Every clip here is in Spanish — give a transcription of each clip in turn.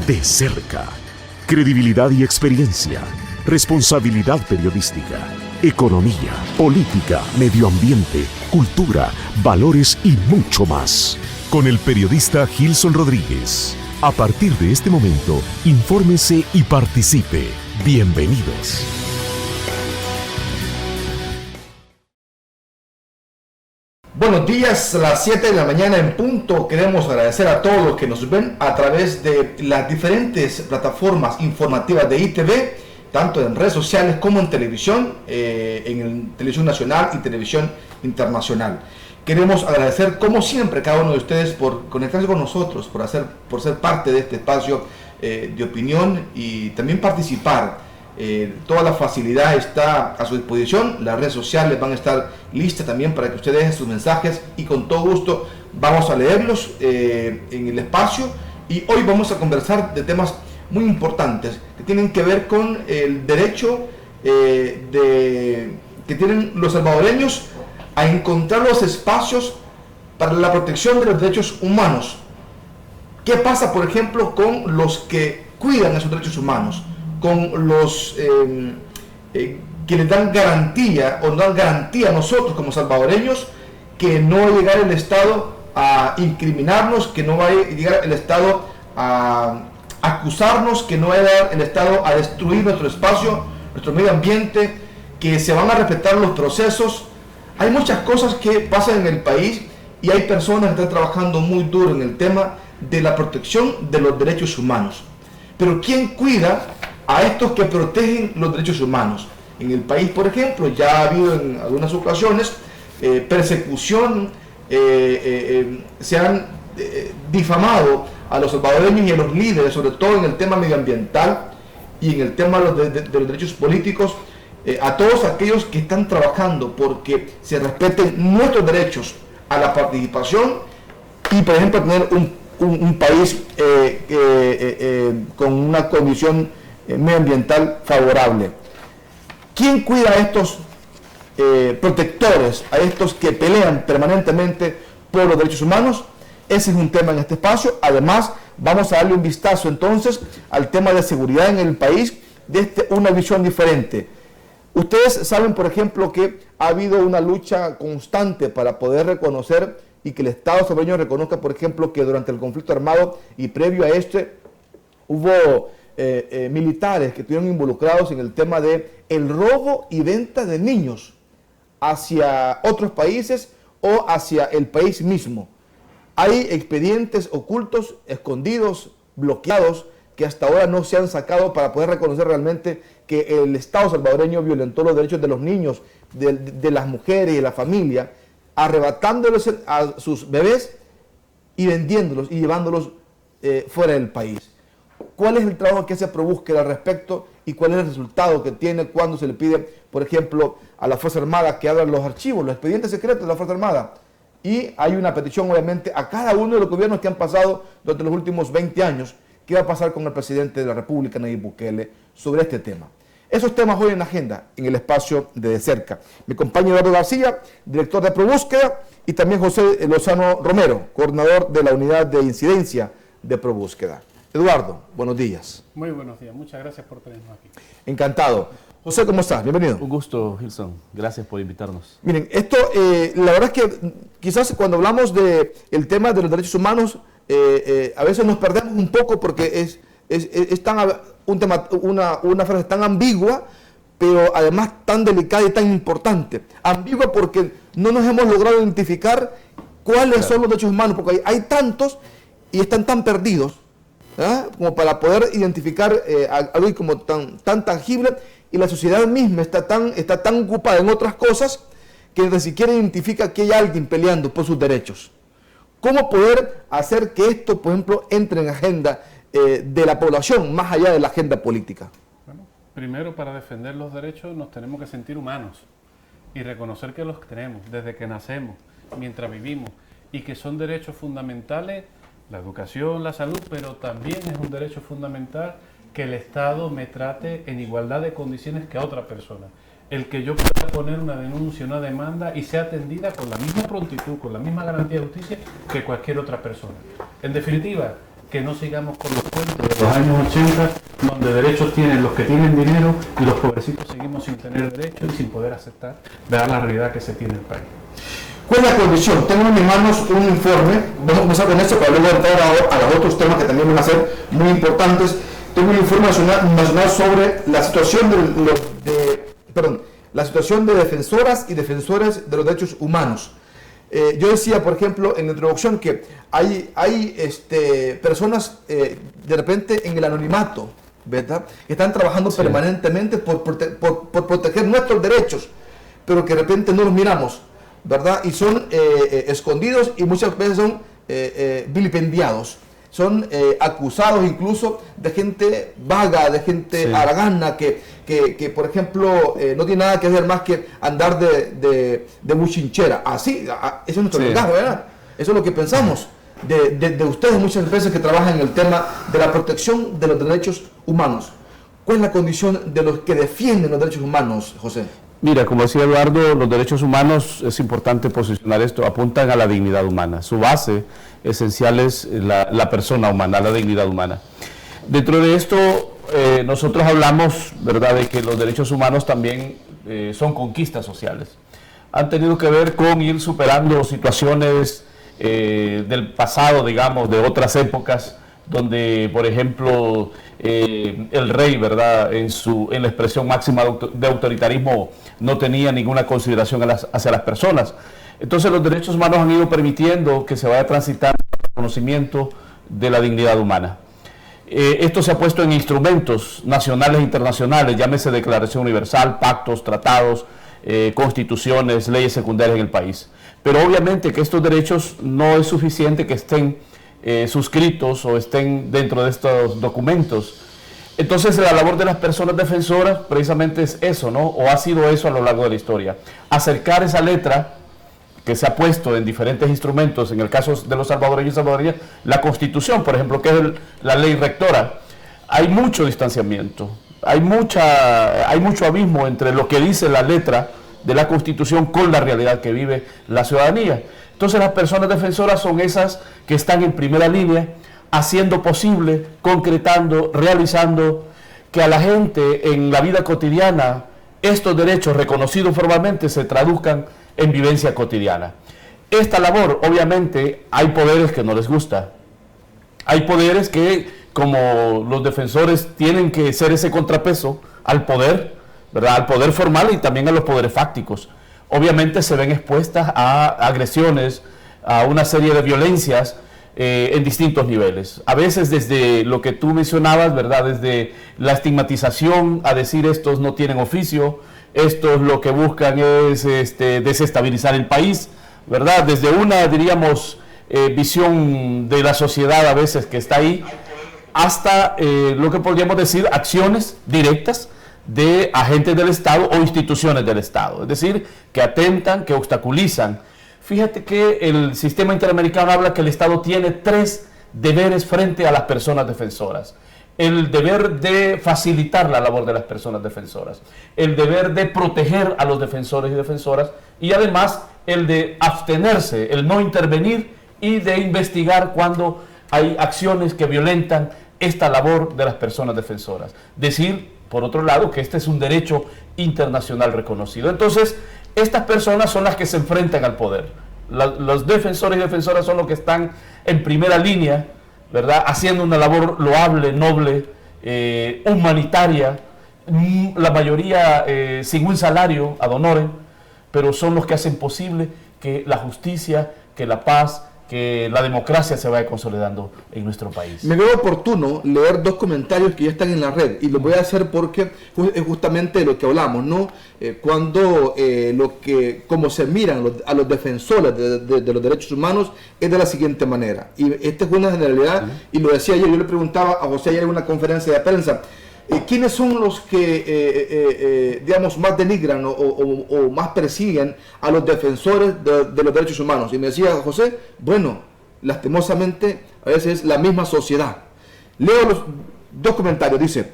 De cerca. Credibilidad y experiencia. Responsabilidad periodística. Economía, política, medio ambiente, cultura, valores y mucho más. Con el periodista Gilson Rodríguez. A partir de este momento, infórmese y participe. Bienvenidos. Buenos días, a las 7 de la mañana en punto. Queremos agradecer a todos los que nos ven a través de las diferentes plataformas informativas de ITV, tanto en redes sociales como en televisión, televisión nacional y televisión internacional. Queremos agradecer, como siempre, a cada uno de ustedes por conectarse con nosotros, por ser parte de este espacio de opinión y también participar. Toda la facilidad está a su disposición, las redes sociales van a estar listas también para que ustedes dejen sus mensajes y con todo gusto vamos a leerlos en el espacio. Y hoy vamos a conversar de temas muy importantes que tienen que ver con el derecho que tienen los salvadoreños a encontrar los espacios para la protección de los derechos humanos. ¿Qué pasa, por ejemplo, con los que cuidan esos derechos humanos? Con los que les dan garantía o nos dan garantía a nosotros como salvadoreños que no va a llegar el Estado a incriminarnos, que no va a llegar el Estado a acusarnos, que no va a llegar el Estado a destruir nuestro espacio, nuestro medio ambiente, que se van a respetar los procesos. Hay muchas cosas que pasan en el país y hay personas que están trabajando muy duro en el tema de la protección de los derechos humanos. Pero ¿quién cuida a estos que protegen los derechos humanos? En el país, por ejemplo, ya ha habido en algunas ocasiones persecución, se han difamado a los salvadoreños y a los líderes, sobre todo en el tema medioambiental y en el tema de los derechos políticos, a todos aquellos que están trabajando porque se respeten nuestros derechos a la participación y, por ejemplo, tener un país con una condición medioambiental favorable. ¿Quién cuida a estos protectores, a estos que pelean permanentemente por los derechos humanos? Ese es un tema en este espacio. Además, vamos a darle un vistazo entonces al tema de seguridad en el país desde una visión diferente. Ustedes saben, por ejemplo, que ha habido una lucha constante para poder reconocer y que el Estado salvadoreño reconozca, por ejemplo, que durante el conflicto armado y previo a este hubo militares que estuvieron involucrados en el tema de el robo y venta de niños hacia otros países o hacia el país mismo. Hay expedientes ocultos, escondidos, bloqueados, que hasta ahora no se han sacado para poder reconocer realmente que el Estado salvadoreño violentó los derechos de los niños, de las mujeres y de la familia, arrebatándoles a sus bebés y vendiéndolos y llevándolos fuera del país. ¿Cuál es el trabajo que hace ProBúsqueda al respecto y cuál es el resultado que tiene cuando se le pide, por ejemplo, a la Fuerza Armada que abran los archivos, los expedientes secretos de la Fuerza Armada? Y hay una petición, obviamente, a cada uno de los gobiernos que han pasado durante los últimos 20 años. ¿Qué va a pasar con el presidente de la República, Nayib Bukele, sobre este tema? Esos temas hoy en la agenda, en el espacio de cerca. Mi compañero Eduardo García, director de ProBúsqueda, y también José Lozano Romero, coordinador de la unidad de incidencia de ProBúsqueda. Eduardo, buenos días. Muy buenos días, muchas gracias por tenernos aquí. Encantado. José, ¿cómo estás? Bienvenido. Un gusto, Gilson. Gracias por invitarnos. Miren, esto, la verdad es que quizás cuando hablamos del tema de los derechos humanos, a veces nos perdemos un poco porque es una frase tan ambigua, pero además tan delicada y tan importante. Ambigua porque no nos hemos logrado identificar cuáles son los derechos humanos, porque hay tantos y están tan perdidos, como para poder identificar algo como tan tangible, y la sociedad misma está tan ocupada en otras cosas que ni siquiera identifica que hay alguien peleando por sus derechos. ¿Cómo poder hacer que esto, por ejemplo, entre en agenda de la población, más allá de la agenda política? Bueno, primero, para defender los derechos nos tenemos que sentir humanos y reconocer que los tenemos desde que nacemos, mientras vivimos, y que son derechos fundamentales, la educación, la salud, pero también es un derecho fundamental que el Estado me trate en igualdad de condiciones que a otra persona. El que yo pueda poner una denuncia, una demanda y sea atendida con la misma prontitud, con la misma garantía de justicia que cualquier otra persona. En definitiva, que no sigamos con los cuentos de los años 80, donde derechos tienen los que tienen dinero y los pobrecitos seguimos sin tener derechos y sin poder aceptar la realidad que se tiene en el país. ¿Cuál es la condición? Tengo en mis manos un informe, vamos a comenzar con esto para luego entrar a los otros temas que también van a ser muy importantes. Tengo un informe nacional sobre la situación la situación de defensoras y defensores de los derechos humanos. Yo decía, por ejemplo, en la introducción que hay personas de repente en el anonimato, ¿verdad?, que están trabajando permanentemente por proteger nuestros derechos, pero que de repente no los miramos, ¿verdad? Y son escondidos y muchas veces son vilipendiados. Son acusados incluso de gente vaga, de gente haragana, que por ejemplo, no tiene nada que hacer más que andar de buchinchera. Así, eso es nuestro lenguaje, ¿verdad? Eso es lo que pensamos de ustedes muchas veces que trabajan en el tema de la protección de los derechos humanos. ¿Cuál es la condición de los que defienden los derechos humanos, José? Mira, como decía Eduardo, los derechos humanos, es importante posicionar esto, apuntan a la dignidad humana. Su base esencial es la persona humana, la dignidad humana. Dentro de esto, nosotros hablamos, ¿verdad?, de que los derechos humanos también son conquistas sociales. Han tenido que ver con ir superando situaciones del pasado, digamos, de otras épocas, donde, por ejemplo, el rey, ¿verdad?, en la expresión máxima de autoritarismo no tenía ninguna consideración hacia las personas. Entonces los derechos humanos han ido permitiendo que se vaya transitando el conocimiento de la dignidad humana. Esto se ha puesto en instrumentos nacionales e internacionales, llámese Declaración Universal, pactos, tratados, constituciones, leyes secundarias en el país. Pero obviamente que estos derechos no es suficiente que estén suscritos o estén dentro de estos documentos. Entonces la labor de las personas defensoras precisamente es eso, ¿no? O ha sido eso a lo largo de la historia. Acercar esa letra que se ha puesto en diferentes instrumentos, en el caso de los salvadoreños y salvadoreñas, la Constitución, por ejemplo, que es la ley rectora. Hay mucho distanciamiento, hay mucho abismo entre lo que dice la letra de la Constitución con la realidad que vive la ciudadanía. Entonces las personas defensoras son esas que están en primera línea, haciendo posible, concretando, realizando que a la gente en la vida cotidiana estos derechos reconocidos formalmente se traduzcan en vivencia cotidiana. Esta labor, obviamente, hay poderes que no les gusta. Hay poderes que, como los defensores, tienen que ser ese contrapeso al poder, ¿verdad?, al poder formal y también a los poderes fácticos. Obviamente se ven expuestas a agresiones, a una serie de violencias en distintos niveles. A veces desde lo que tú mencionabas, ¿verdad?, desde la estigmatización a decir estos no tienen oficio, estos lo que buscan es desestabilizar el país, ¿verdad?, desde una, diríamos, visión de la sociedad a veces que está ahí, hasta lo que podríamos decir acciones directas de agentes del Estado o instituciones del Estado, es decir, que atentan, que obstaculizan. Fíjate que el sistema interamericano habla que el Estado tiene 3 deberes frente a las personas defensoras. El deber de facilitar la labor de las personas defensoras, el deber de proteger a los defensores y defensoras y además el de abstenerse, el no intervenir y de investigar cuando hay acciones que violentan esta labor de las personas defensoras. Decir, por otro lado, que este es un derecho internacional reconocido. Entonces, estas personas son las que se enfrentan al poder. Los defensores y defensoras son los que están en primera línea, ¿verdad?, haciendo una labor loable, noble, humanitaria, la mayoría sin un salario ad honorem, pero son los que hacen posible que la justicia, que la paz, que la democracia se vaya consolidando en nuestro país. Me veo oportuno leer 2 comentarios que ya están en la red y lo voy a hacer porque es justamente de lo que hablamos, ¿no? Como se miran a los defensores de los derechos humanos es de la siguiente manera. Y esta es una generalidad, y lo decía yo le preguntaba a José ayer en una conferencia de prensa, ¿quiénes son los que, digamos, más denigran o más persiguen a los defensores de los derechos humanos? Y me decía José, bueno, lastimosamente a veces es la misma sociedad. Leo los 2 comentarios, dice,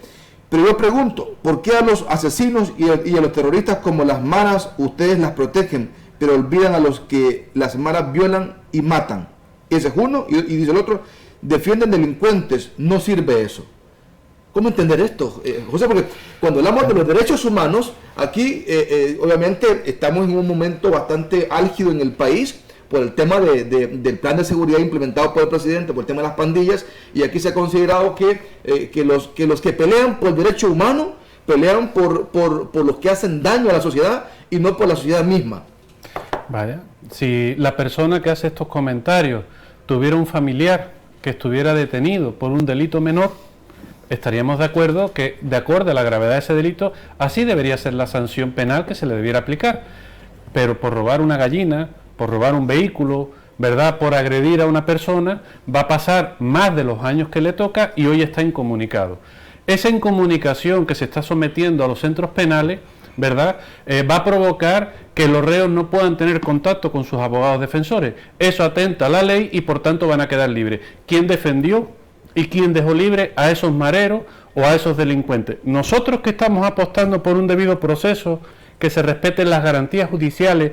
pero yo pregunto, ¿por qué a los asesinos y a los terroristas como las maras ustedes las protegen, pero olvidan a los que las maras violan y matan? Ese es uno, y dice el otro, defienden delincuentes, no sirve eso. ¿Cómo entender esto, José? Porque cuando hablamos de los derechos humanos, aquí obviamente estamos en un momento bastante álgido en el país por el tema del plan de seguridad implementado por el presidente, por el tema de las pandillas, y aquí se ha considerado que los que pelean por el derecho humano pelean por los que hacen daño a la sociedad y no por la sociedad misma. Vaya, si la persona que hace estos comentarios tuviera un familiar que estuviera detenido por un delito menor, estaríamos de acuerdo que, de acuerdo a la gravedad de ese delito, así debería ser la sanción penal que se le debiera aplicar. Pero por robar una gallina, por robar un vehículo, ¿verdad?, por agredir a una persona, va a pasar más de los años que le toca y hoy está incomunicado. Esa incomunicación que se está sometiendo a los centros penales, ¿verdad?, va a provocar que los reos no puedan tener contacto con sus abogados defensores. Eso atenta a la ley y por tanto van a quedar libres. ¿Quién defendió y quién dejó libre a esos mareros o a esos delincuentes? Nosotros que estamos apostando por un debido proceso, que se respeten las garantías judiciales,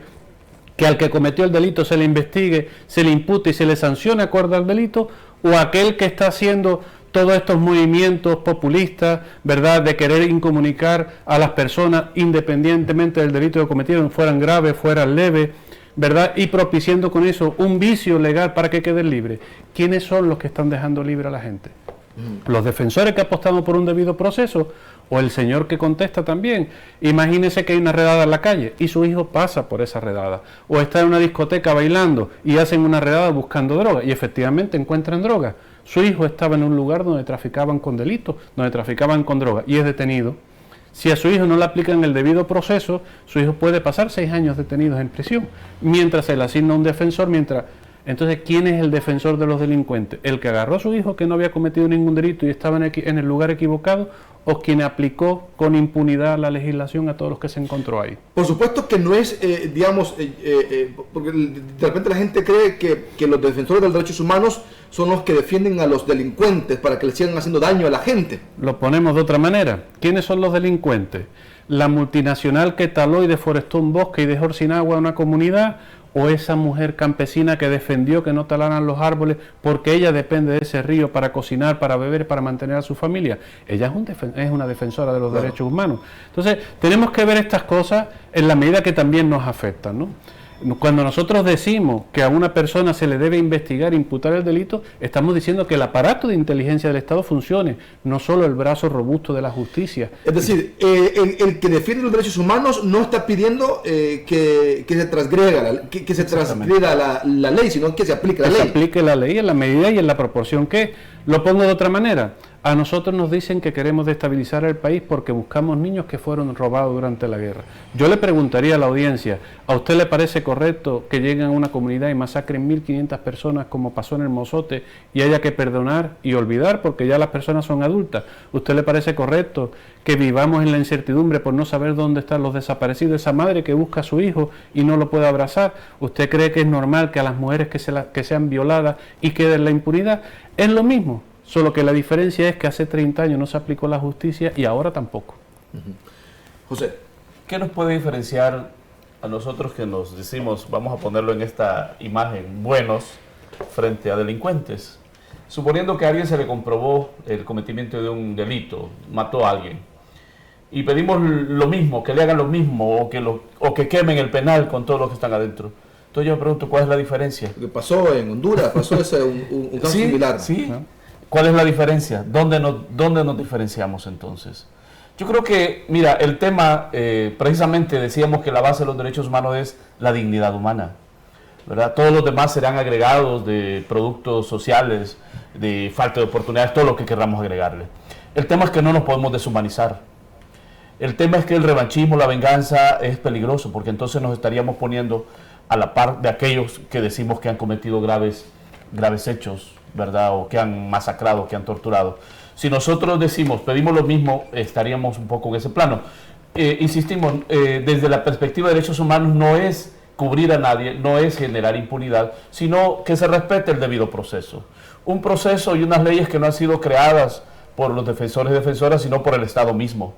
que al que cometió el delito se le investigue, se le impute y se le sancione acorde al delito, o aquel que está haciendo todos estos movimientos populistas, ¿verdad?, de querer incomunicar a las personas independientemente del delito que cometieron, fueran graves, fueran leves, ¿verdad?, y propiciando con eso un vicio legal para que queden libres. ¿Quiénes son los que están dejando libre a la gente? ¿Los defensores que apostamos por un debido proceso o el señor que contesta también? Imagínese que hay una redada en la calle y su hijo pasa por esa redada, o está en una discoteca bailando y hacen una redada buscando droga y efectivamente encuentran droga. Su hijo estaba en un lugar donde traficaban con delitos, donde traficaban con droga y es detenido. Si a su hijo no le aplican el debido proceso, su hijo puede pasar 6 años detenidos en prisión, mientras se le asigna un defensor, Entonces, ¿quién es el defensor de los delincuentes? ¿El que agarró a su hijo que no había cometido ningún delito y estaba en el lugar equivocado? ¿O quien aplicó con impunidad la legislación a todos los que se encontró ahí? Por supuesto que no es, porque de repente la gente cree que los defensores de los derechos humanos son los que defienden a los delincuentes para que le sigan haciendo daño a la gente. Lo ponemos de otra manera. ¿Quiénes son los delincuentes? ¿La multinacional que taló y deforestó un bosque y dejó sin agua a una comunidad? ¿O esa mujer campesina que defendió que no talaran los árboles porque ella depende de ese río para cocinar, para beber, para mantener a su familia? Ella es una defensora de los derechos humanos. Entonces, tenemos que ver estas cosas en la medida que también nos afectan, ¿no? Cuando nosotros decimos que a una persona se le debe investigar, imputar el delito, estamos diciendo que el aparato de inteligencia del Estado funcione, no solo el brazo robusto de la justicia. Es decir, el que defiende los derechos humanos no está pidiendo que se transgreda la ley, sino que se aplique la ley. Que se aplique la ley en la medida y en la proporción que. Lo pongo de otra manera. A nosotros nos dicen que queremos destabilizar el país porque buscamos niños que fueron robados durante la guerra. Yo le preguntaría a la audiencia, ¿a usted le parece correcto que lleguen a una comunidad y masacren 1.500 personas como pasó en el Mozote y haya que perdonar y olvidar porque ya las personas son adultas? ¿Usted le parece correcto que vivamos en la incertidumbre por no saber dónde están los desaparecidos? Esa madre que busca a su hijo y no lo puede abrazar. ¿Usted cree que es normal que a las mujeres que sean violadas y quede en la impunidad? Es lo mismo. Solo que la diferencia es que hace 30 años no se aplicó la justicia y ahora tampoco. José, ¿qué nos puede diferenciar a nosotros que nos decimos, vamos a ponerlo en esta imagen, buenos frente a delincuentes? Suponiendo que a alguien se le comprobó el cometimiento de un delito, mató a alguien, y pedimos lo mismo, que le hagan lo mismo o que quemen el penal con todos los que están adentro. Entonces yo me pregunto, ¿cuál es la diferencia? Lo que pasó en Honduras, un caso similar. Sí. ¿No? ¿Cuál es la diferencia? ¿Dónde nos diferenciamos entonces? Yo creo que, mira, el tema, precisamente decíamos que la base de los derechos humanos es la dignidad humana, ¿verdad? Todos los demás serán agregados de productos sociales, de falta de oportunidades, todo lo que queramos agregarle. El tema es que no nos podemos deshumanizar. El tema es que el revanchismo, la venganza es peligroso, porque entonces nos estaríamos poniendo a la par de aquellos que decimos que han cometido graves hechos, ¿verdad? O que han masacrado, que han torturado. Si nosotros pedimos lo mismo, estaríamos un poco en ese plano. Insistimos, desde la perspectiva de derechos humanos no es cubrir a nadie, no es generar impunidad, sino que se respete el debido proceso. Un proceso y unas leyes que no han sido creadas por los defensores y defensoras, sino por el Estado mismo,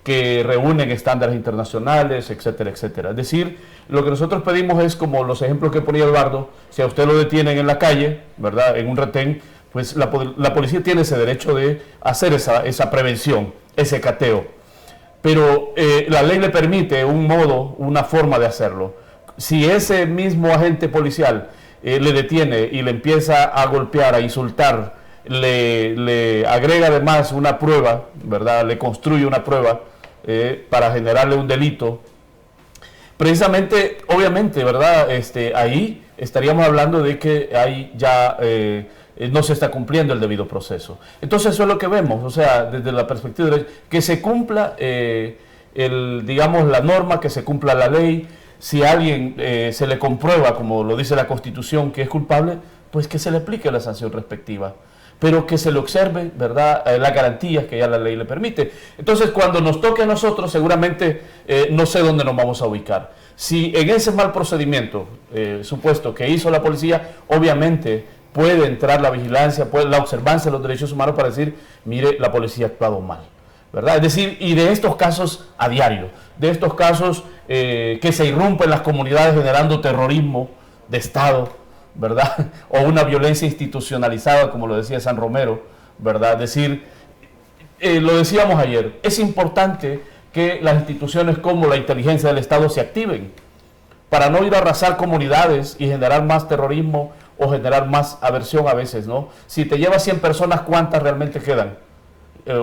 que reúnen estándares internacionales, etcétera, etcétera. Es decir, lo que nosotros pedimos es como los ejemplos que ponía Eduardo: si a usted lo detienen en la calle, ¿verdad?, en un retén, pues la policía tiene ese derecho de hacer esa prevención, ese cateo. Pero la ley le permite un modo, una forma de hacerlo. Si ese mismo agente policial le detiene y le empieza a golpear, a insultar, le agrega además una prueba, ¿verdad? Le construye una prueba para generarle un delito. Precisamente, obviamente, ¿verdad? Ahí estaríamos hablando de que ahí ya no se está cumpliendo el debido proceso. Entonces eso es lo que vemos, o sea, desde la perspectiva de que se cumpla digamos, la norma, que se cumpla la ley. Si a alguien se le comprueba, como lo dice la Constitución, que es culpable, pues que se le aplique la sanción respectiva, pero que se le observe, ¿verdad?, las garantías que ya la ley le permite. Entonces, cuando nos toque a nosotros, seguramente no sé dónde nos vamos a ubicar. Si en ese mal procedimiento supuesto que hizo la policía, obviamente puede entrar la vigilancia, la observancia de los derechos humanos para decir, mire, la policía ha actuado mal, ¿verdad? Es decir, y de estos casos a diario, de estos casos que se irrumpen las comunidades generando terrorismo de Estado, ¿verdad? O una violencia institucionalizada, como lo decía San Romero, ¿verdad? Es decir, lo decíamos ayer, es importante que las instituciones como la inteligencia del Estado se activen para no ir a arrasar comunidades y generar más terrorismo o generar más aversión a veces, ¿no? Si te llevas 100 personas, ¿cuántas realmente quedan?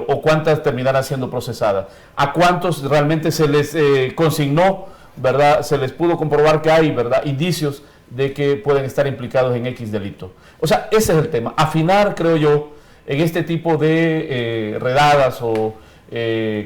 O cuántas terminarán siendo procesadas, a cuántos realmente se les consignó, ¿verdad? Se les pudo comprobar que hay, ¿verdad?, indicios de que pueden estar implicados en X delito. O sea, ese es el tema. Afinar, creo yo, en este tipo de redadas o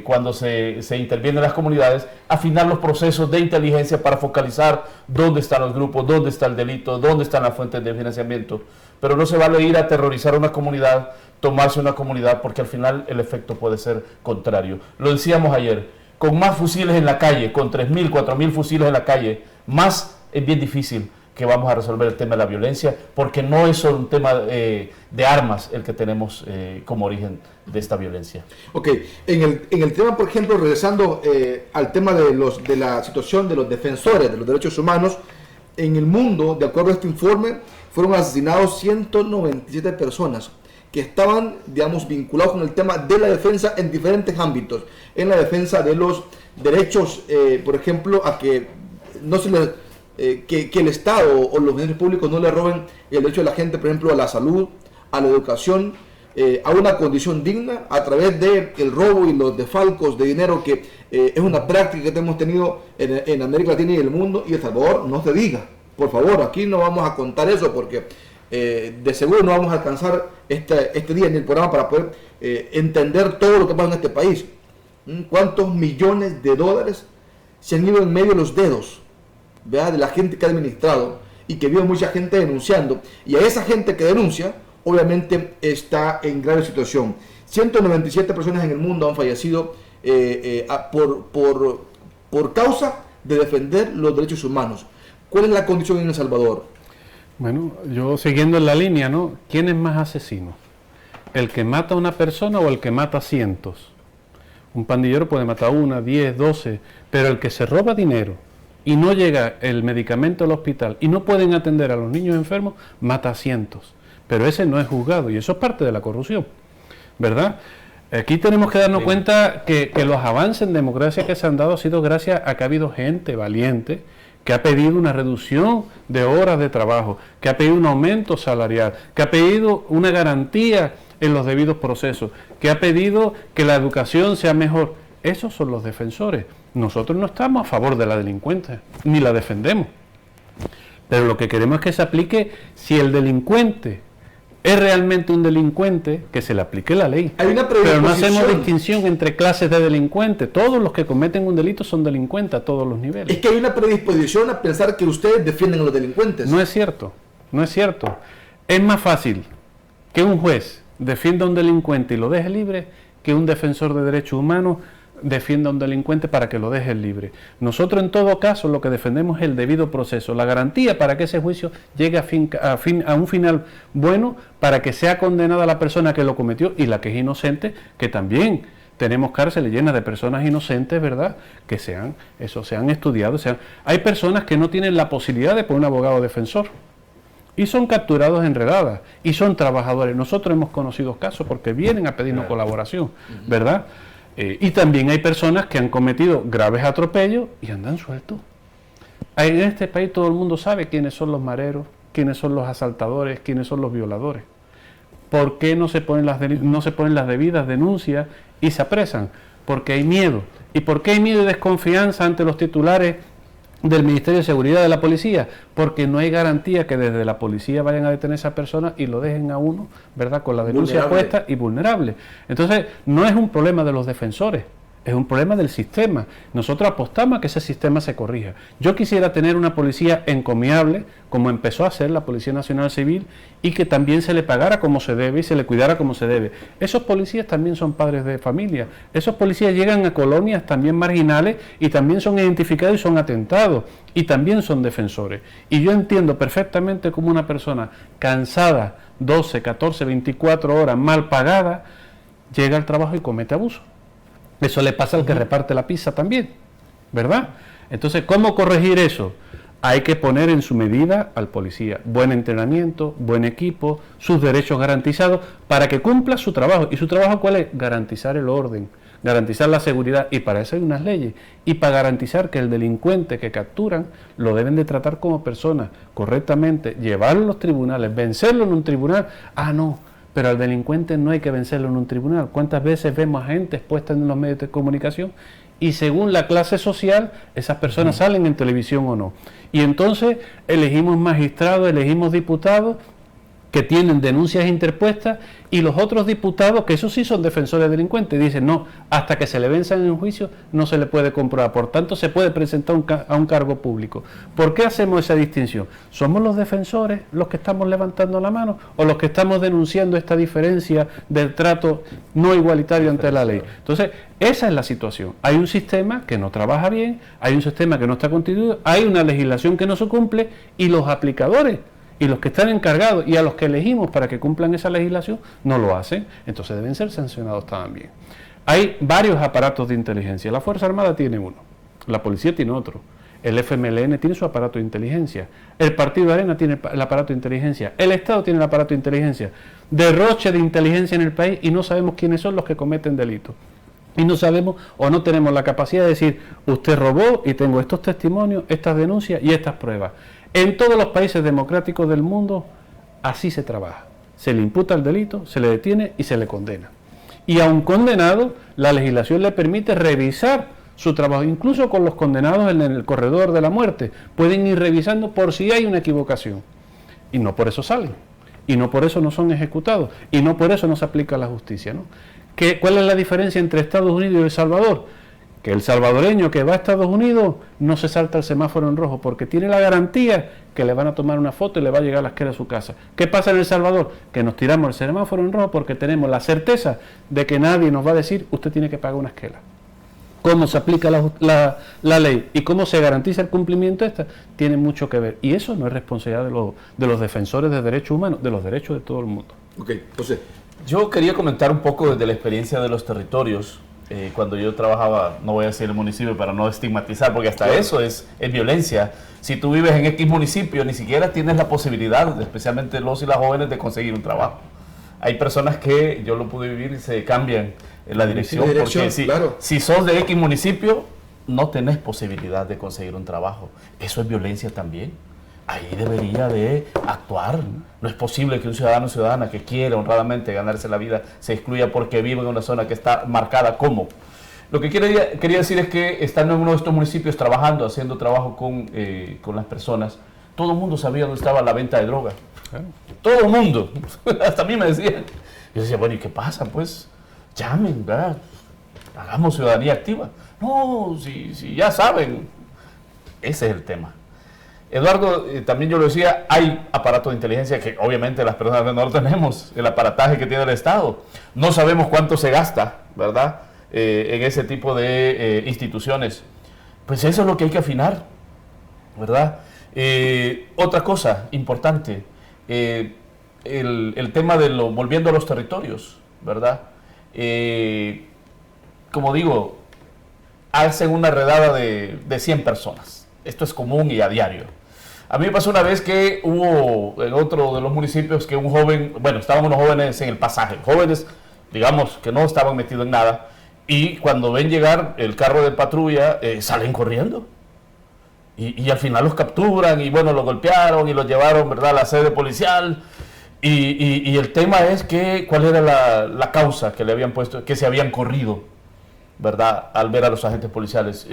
cuando se interviene en las comunidades, afinar los procesos de inteligencia para focalizar dónde están los grupos, dónde está el delito, dónde están las fuentes de financiamiento. Pero no se vale ir a aterrorizar una comunidad, tomarse una comunidad, porque al final el efecto puede ser contrario. Lo decíamos ayer, con más fusiles en la calle, con 3.000, 4.000 fusiles en la calle, más es bien difícil que vamos a resolver el tema de la violencia, porque no es solo un tema de armas el que tenemos como origen de esta violencia. Ok, en el tema, por ejemplo, regresando al tema de la situación de los defensores de los derechos humanos, en el mundo, de acuerdo a este informe, fueron asesinados 197 personas que estaban, digamos, vinculados con el tema de la defensa en diferentes ámbitos. En la defensa de los derechos, por ejemplo, a que no se les... que el Estado o los bienes públicos no le roben el derecho de la gente, por ejemplo, a la salud, a la educación, a una condición digna a través del robo y los desfalcos de dinero, que es una práctica que hemos tenido en América Latina y el mundo, y El Salvador no se diga. Por favor, aquí no vamos a contar eso, porque de seguro no vamos a alcanzar este día en el programa para poder entender todo lo que pasa en este país. ¿Cuántos millones de dólares se han ido en medio de los dedos, ¿verdad?, de la gente que ha administrado, y que vio mucha gente denunciando? Y a esa gente que denuncia, obviamente está en grave situación. 197 personas en el mundo han fallecido por causa de defender los derechos humanos. ¿Cuál es la condición en El Salvador? Bueno, yo siguiendo en la línea, ¿no? ¿Quién es más asesino? ¿El que mata a una persona o el que mata a cientos? Un pandillero puede matar 1, 10, 12, pero el que se roba dinero y no llega el medicamento al hospital y no pueden atender a los niños enfermos, mata a cientos. Pero ese no es juzgado, y eso es parte de la corrupción, ¿verdad? Aquí tenemos que darnos cuenta que los avances en democracia que se han dado ha sido gracias a que ha habido gente valiente que ha pedido una reducción de horas de trabajo, que ha pedido un aumento salarial, que ha pedido una garantía en los debidos procesos, que ha pedido que la educación sea mejor. Esos son los defensores. Nosotros no estamos a favor de la delincuencia, ni la defendemos. Pero lo que queremos es que se aplique, si el delincuente es realmente un delincuente, que se le aplique la ley. Hay una pero no hacemos distinción entre clases de delincuentes. Todos los que cometen un delito son delincuentes a todos los niveles. Es que hay una predisposición a pensar que ustedes defienden a los delincuentes. No es cierto, no es cierto. Es más fácil que un juez defienda a un delincuente y lo deje libre, que un defensor de derechos humanos defienda a un delincuente para que lo deje libre. Nosotros en todo caso lo que defendemos es el debido proceso, la garantía para que ese juicio llegue a un final bueno, para que sea condenada la persona que lo cometió, y la que es inocente, que también tenemos cárceles llenas de personas inocentes, ¿verdad?, que se han estudiado. Hay personas que no tienen la posibilidad de poner un abogado defensor, y son capturados en redadas y son trabajadores. Nosotros hemos conocido casos porque vienen a pedirnos colaboración, ¿verdad? Y también hay personas que han cometido graves atropellos y andan sueltos. En este país todo el mundo sabe quiénes son los mareros, quiénes son los asaltadores, quiénes son los violadores. ¿Por qué no se ponen las debidas denuncias y se apresan? Porque hay miedo. ¿Y por qué hay miedo y desconfianza ante los titulares del Ministerio de Seguridad de la Policía? Porque no hay garantía que desde la policía vayan a detener a esa persona y lo dejen a uno, ¿verdad?, con la denuncia puesta y vulnerable. Entonces, no es un problema de los defensores, es un problema del sistema. Nosotros apostamos a que ese sistema se corrija. Yo quisiera tener una policía encomiable, como empezó a hacer la Policía Nacional Civil, y que también se le pagara como se debe y se le cuidara como se debe. Esos policías también son padres de familia. Esos policías llegan a colonias también marginales y también son identificados y son atentados. Y también son defensores. Y yo entiendo perfectamente cómo una persona cansada, 12, 14, 24 horas, mal pagada, llega al trabajo y comete abuso. Eso le pasa al que reparte la pizza también, ¿verdad? Entonces, ¿cómo corregir eso? Hay que poner en su medida al policía. Buen entrenamiento, buen equipo, sus derechos garantizados para que cumpla su trabajo. ¿Y su trabajo cuál es? Garantizar el orden, garantizar la seguridad. Y para eso hay unas leyes. Y para garantizar que el delincuente que capturan lo deben de tratar como persona correctamente, llevarlo a los tribunales, vencerlo en un tribunal. Ah, no. Pero al delincuente no hay que vencerlo en un tribunal. ¿Cuántas veces vemos a gente expuesta en los medios de comunicación? Y según la clase social, esas personas salen en televisión o no. Y entonces elegimos magistrados, elegimos diputados que tienen denuncias interpuestas, y los otros diputados, que esos sí son defensores de delincuentes, dicen no, hasta que se le venzan en un juicio no se le puede comprobar, por tanto se puede presentar a un cargo público. ¿Por qué hacemos esa distinción? ¿Somos los defensores los que estamos levantando la mano o los que estamos denunciando esta diferencia del trato no igualitario ante la ley? Entonces, esa es la situación. Hay un sistema que no trabaja bien, hay un sistema que no está constituido, hay una legislación que no se cumple, y los aplicadores y los que están encargados y a los que elegimos para que cumplan esa legislación no lo hacen, entonces deben ser sancionados también. Hay varios aparatos de inteligencia. La Fuerza Armada tiene uno, la Policía tiene otro, el FMLN tiene su aparato de inteligencia, el Partido Arena tiene el aparato de inteligencia, el Estado tiene el aparato de inteligencia, derroche de inteligencia en el país, y no sabemos quiénes son los que cometen delitos. Y no sabemos o no tenemos la capacidad de decir, usted robó y tengo estos testimonios, estas denuncias y estas pruebas. En todos los países democráticos del mundo así se trabaja. Se le imputa el delito, se le detiene y se le condena. Y a un condenado, la legislación le permite revisar su trabajo, incluso con los condenados en el corredor de la muerte. Pueden ir revisando por si hay una equivocación. Y no por eso salen. Y no por eso no son ejecutados. Y no por eso no se aplica la justicia, ¿no? ¿Cuál es la diferencia entre Estados Unidos y El Salvador? Que el salvadoreño que va a Estados Unidos no se salta el semáforo en rojo porque tiene la garantía que le van a tomar una foto y le va a llegar a la esquela a su casa. ¿Qué pasa en El Salvador? Que nos tiramos el semáforo en rojo porque tenemos la certeza de que nadie nos va a decir usted tiene que pagar una esquela. Cómo se aplica la ley y cómo se garantiza el cumplimiento de esta tiene mucho que ver. Y eso no es responsabilidad de los defensores de derechos humanos, de los derechos de todo el mundo. Ok, José. Yo quería comentar un poco desde la experiencia de los territorios. Cuando yo trabajaba, no voy a decir el municipio para no estigmatizar, porque hasta eso es violencia. Si tú vives en X municipio, ni siquiera tienes la posibilidad, especialmente los y las jóvenes, de conseguir un trabajo. Hay personas que, yo lo pude vivir, y se cambian en la dirección, porque si sos de X municipio, no tenés posibilidad de conseguir un trabajo. Eso es violencia también. Ahí debería de actuar. No es posible que un ciudadano o ciudadana que quiere honradamente ganarse la vida se excluya porque vive en una zona que está marcada como. Lo que quería decir es que estando en uno de estos municipios trabajando, haciendo trabajo con las personas, todo el mundo sabía dónde estaba la venta de droga. Todo el mundo. Hasta a mí me decían. Yo decía, bueno, ¿y qué pasa? Pues llamen, ¿verdad? Hagamos ciudadanía activa. No, si ya saben. Ese es el tema. Eduardo, también yo lo decía, hay aparatos de inteligencia que obviamente las personas no tenemos, el aparataje que tiene el Estado. No sabemos cuánto se gasta, ¿verdad?, en ese tipo de instituciones. Pues eso es lo que hay que afinar, ¿verdad? Otra cosa importante, el tema de volviendo a los territorios, ¿verdad? Como digo, hacen una redada de 100 personas. Esto es común y a diario. A mí me pasó una vez que hubo en otro de los municipios que un joven, bueno, estaban unos jóvenes en el pasaje, jóvenes, digamos, que no estaban metidos en nada, y cuando ven llegar el carro de patrulla, salen corriendo. Y al final los capturan y bueno, los golpearon y los llevaron, ¿verdad?, a la sede policial. Y el tema es que, ¿cuál era la causa que le habían puesto, que se habían corrido, ¿verdad?, al ver a los agentes policiales?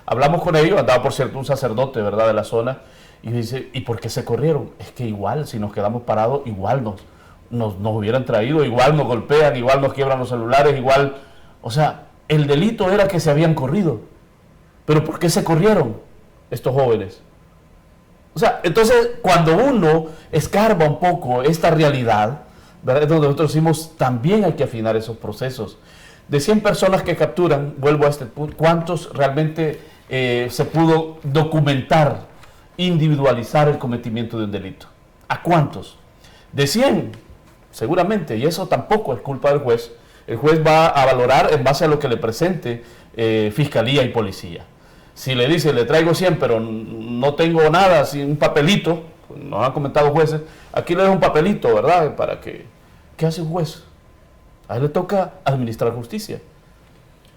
Hablamos con ellos, andaba por cierto un sacerdote, ¿verdad?, de la zona, y dice, ¿y por qué se corrieron? Es que igual, si nos quedamos parados, igual nos hubieran traído, igual nos golpean, igual nos quiebran los celulares, igual, o sea, el delito era que se habían corrido. ¿Pero por qué se corrieron estos jóvenes? O sea, entonces, cuando uno escarba un poco esta realidad, ¿verdad?, es donde nosotros decimos, también hay que afinar esos procesos. De 100 personas que capturan, vuelvo a este punto, ¿cuántos realmente se pudo documentar, individualizar el cometimiento de un delito? ¿A cuántos? De 100, seguramente, y eso tampoco es culpa del juez. El juez va a valorar en base a lo que le presente fiscalía y policía. Si le dice, le traigo 100, pero no tengo nada, sin un papelito, nos han comentado jueces, aquí le dejo un papelito, ¿verdad? Para que, ¿qué hace un juez? A él le toca administrar justicia.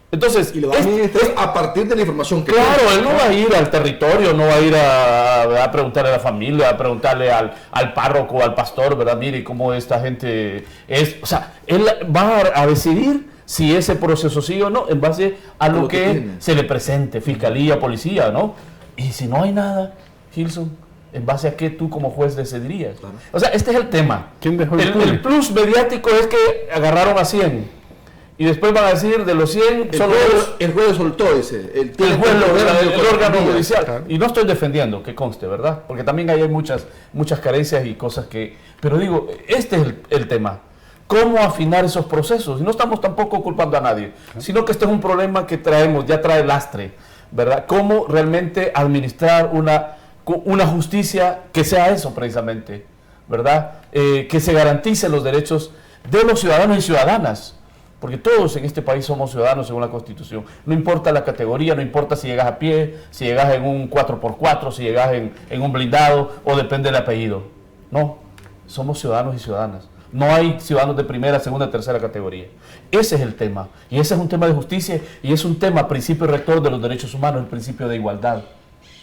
Entonces, y lo va a administrar a partir de la información que claro, tiene. él no va a ir al territorio, no va a ir a preguntarle a la familia, a preguntarle al párroco, al pastor, ¿verdad? Mire cómo esta gente es. O sea, él va a decidir si ese proceso sí o no, en base a lo que se le presente, fiscalía, policía, ¿no? Y si no hay nada, Gilson, ¿en base a qué tú como juez decidirías? Claro. O sea, este es el tema. ¿Quién dejó el plus mediático es que agarraron a 100. Y después van a decir, de los 100, el juez soltó ese. El órgano judicial. Claro. Y no estoy defendiendo, que conste, ¿verdad? Porque también hay muchas carencias y cosas que... Pero digo, este es el tema. ¿Cómo afinar esos procesos? Y no estamos tampoco culpando a nadie, sino que este es un problema que traemos, ya trae lastre, ¿verdad? ¿Cómo realmente administrar una justicia que sea eso precisamente, ¿verdad? Que se garanticen los derechos de los ciudadanos y ciudadanas, porque todos en este país somos ciudadanos según la Constitución. No importa la categoría, no importa si llegas a pie, si llegas en un 4x4, si llegas en un blindado o depende del apellido. No, somos ciudadanos y ciudadanas. No hay ciudadanos de primera, segunda, tercera categoría. Ese es el tema. Y ese es un tema de justicia y es un tema, principio rector de los derechos humanos, el principio de igualdad.